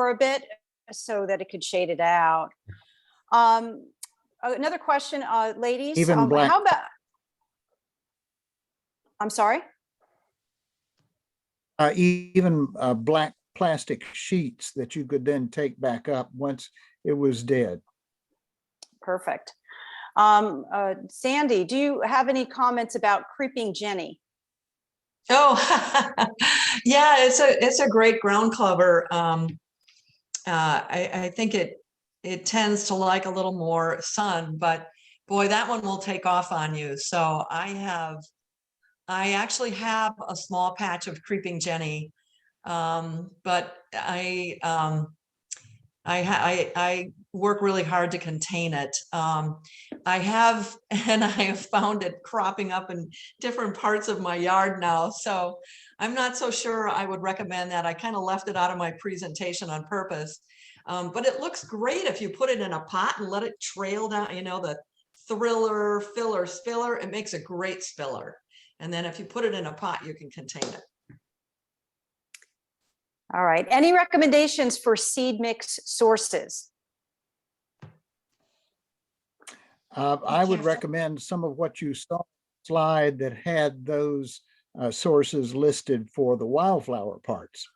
a bit so that it could shade it out. Another question, ladies. Even black. How about? I'm sorry. Even black plastic sheets that you could then take back up once it was dead. Perfect. Sandy, do you have any comments about creeping Jenny? Oh, yeah, it's a great ground cover. I think it tends to like a little more sun, but boy, that one will take off on you. So I actually have a small patch of creeping Jenny, but I work really hard to contain it. I have found it cropping up in different parts of my yard now. So I'm not so sure I would recommend that. I kind of left it out of my presentation on purpose. But it looks great if you put it in a pot and let it trail down, you know, the thriller, filler, spiller. It makes a great spiller. And then if you put it in a pot, you can contain it. All right. Any recommendations for seed mix sources? I would recommend some of what you saw slide that had those sources listed for the wildflower parts.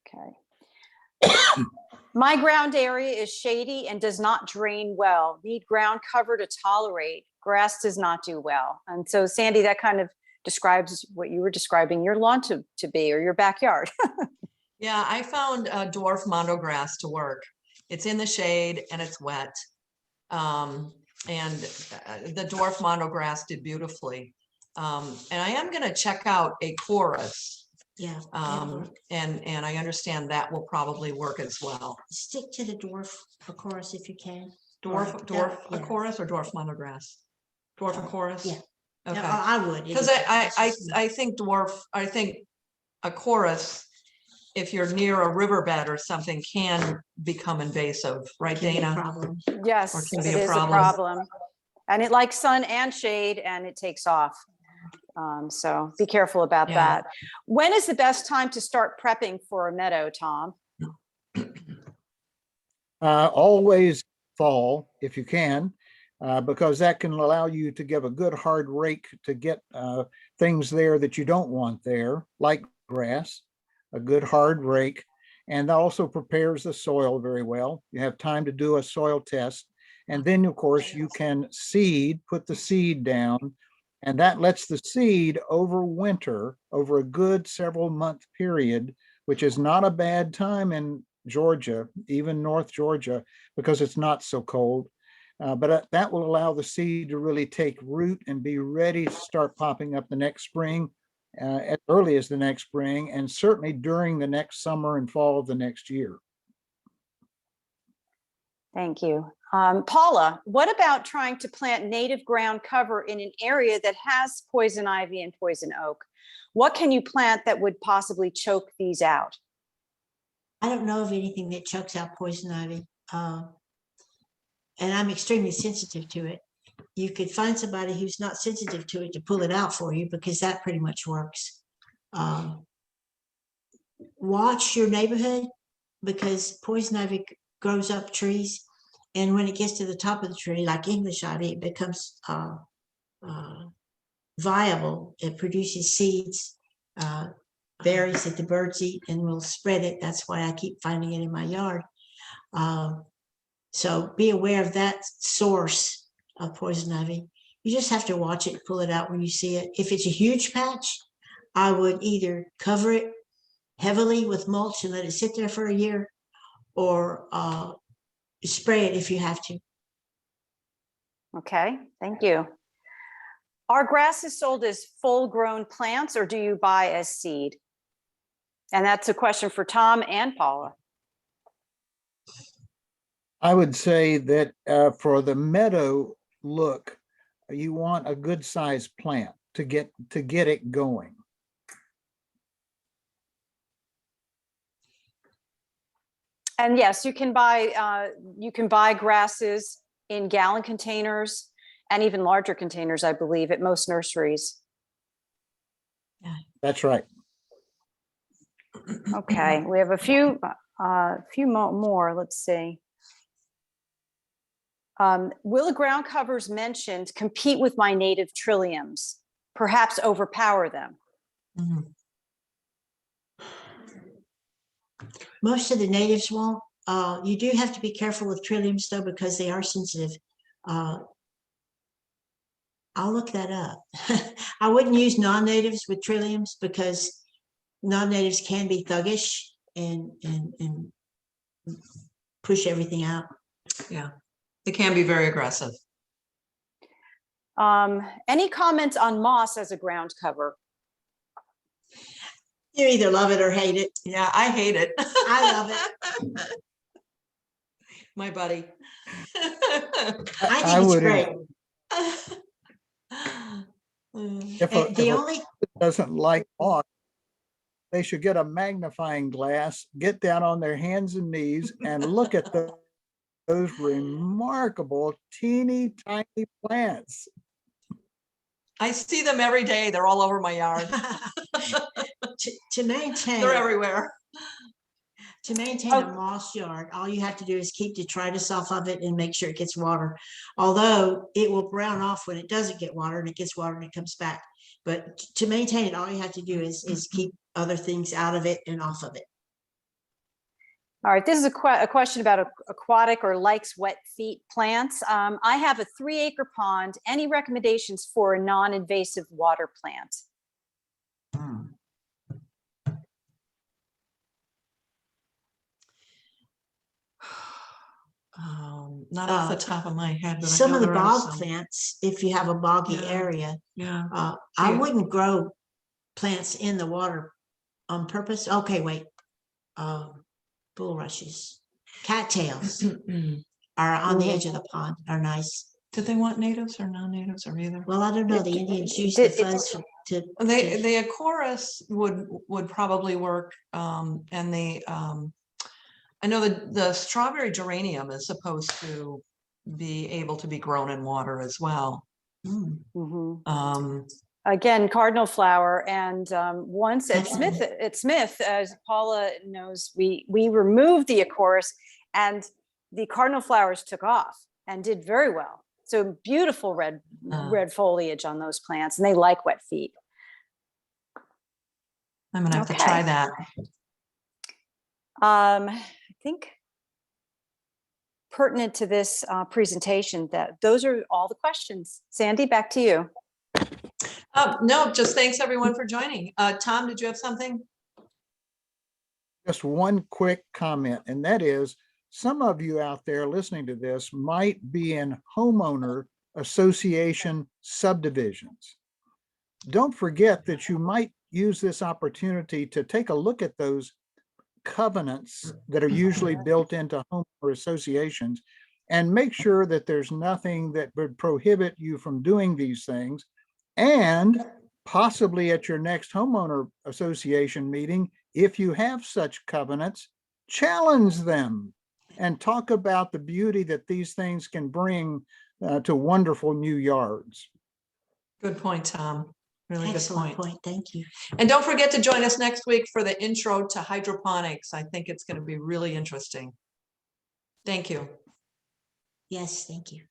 Okay. My ground area is shady and does not drain well. Need ground cover to tolerate. Grass does not do well. And so, Sandy, that kind of describes what you were describing your lawn to be, or your backyard. Yeah, I found dwarf Mondo grass to work. It's in the shade and it's wet. And the dwarf Mondo grass did beautifully. And I am going to check out a chorus. Yeah. And I understand that will probably work as well. Stick to the dwarf chorus if you can. Dwarf Yeah. a chorus or dwarf Mondo grass? Dwarf a chorus? Yeah. Okay. No, I would. Because I think a chorus, if you're near a riverbed or something, can become invasive, right, Dana? Problem. Yes, Or can be it a is problem. a problem. And it likes sun and shade, and it takes off. So be careful about that. When is the best time to start prepping for a meadow, Tom? Always fall if you can, because that can allow you to give a good hard rake to get things there that you don't want there, like grass, a good hard rake, and also prepares the soil very well. You have time to do a soil test, and then of course you can put the seed down, and that lets the seed overwinter over a good several month period, which is not a bad time in Georgia, even North Georgia, because it's not so cold. But that will allow the seed to really take root and be ready to start popping up the next spring, as early as the next spring, and certainly during the next summer and fall of the next year. Thank you. Paula, what about trying to plant native ground cover in an area that has poison ivy and poison oak? What can you plant that would possibly choke these out? I don't know of anything that chokes out poison ivy. And I'm extremely sensitive to it. You could find somebody who's not sensitive to it to pull it out for you, because that pretty much works. Watch your neighborhood, because poison ivy grows up trees, and when it gets to the top of the tree, like English ivy, it becomes viable. It produces seeds, berries that the birds eat, and will spread it. That's why I keep finding it in my yard. So be aware of that source of poison ivy. You just have to watch it, pull it out when you see it. If it's a huge patch, I would either cover it heavily with mulch and let it sit there for a year, or spray it if you have to. Okay, thank you. Are grasses sold as full-grown plants, or do you buy as seed? And that's a question for Tom and Paula. I would say that for the meadow look, you want a good sized plant to get it going. And yes, you can buy grasses in gallon containers and even larger containers, I believe, at most nurseries. That's right. Okay, we have a few more. Let's see. Will the ground covers mentioned compete with my native trilliums, perhaps overpower them? Most of the natives won't. You do have to be careful with trilliums, though, because they are sensitive. I'll look that up. I wouldn't use non-natives with trilliums, because non-natives can be thuggish and push everything out. Yeah, it can be very aggressive. Any comments on moss as a ground cover? You either love it or hate it. Yeah, I hate it. I love it. My buddy. I think it's great. If And the a only person doesn't like moss, they should get a magnifying glass, get down on their hands and knees, and look at those remarkable teeny tiny plants. I see them every day. They're all over my yard. to maintain They're everywhere. To maintain a moss yard, all you have to do is keep detritus off of it and make sure it gets water. Although it will brown off when it doesn't get water, and it gets water and it comes back. But to maintain it, all you have to do is keep other things out of it and off of it. All right, this is a question about aquatic or likes wet feet plants. I have a 3-acre pond. Any recommendations for a non-invasive water plant? Not off the top of my head. But Some I know of the there are bog some. plants, if you have a boggy Yeah. area, Yeah. I Yeah. wouldn't grow plants in the water on purpose. Okay, wait. Bulrushes, cattails are on the edge of the pond, are nice. Did they want natives or non-natives or either? Well, I don't know. The Indians use the fuzz to. The Acorus would probably work, and the I know the strawberry geranium is supposed to be able to be grown in water as well. Again, cardinal flower, and once at Definitely. Smith, as Paula knows, we removed the Acorus, and the cardinal flowers took off and did very well. So beautiful red foliage on those plants, and they like wet feet. I'm gonna have to try that. I think pertinent to this presentation, that those are all the questions. Sandy, back to you. No, just thanks everyone for joining. Tom, did you have something? Just one quick comment, and that is, some of you out there listening to this might be in homeowner association subdivisions. Don't forget that you might use this opportunity to take a look at those covenants that are usually built into homeowner associations, and make sure that there's nothing that would prohibit you from doing these things. And possibly at your next homeowner association meeting, if you have such covenants, challenge them and talk about the beauty that these things can bring to wonderful new yards. Good point, Tom. Really good Excellent point. point. Thank you. And don't forget to join us next week for the intro to hydroponics. I think it's going to be really interesting. Thank you. Yes, thank you.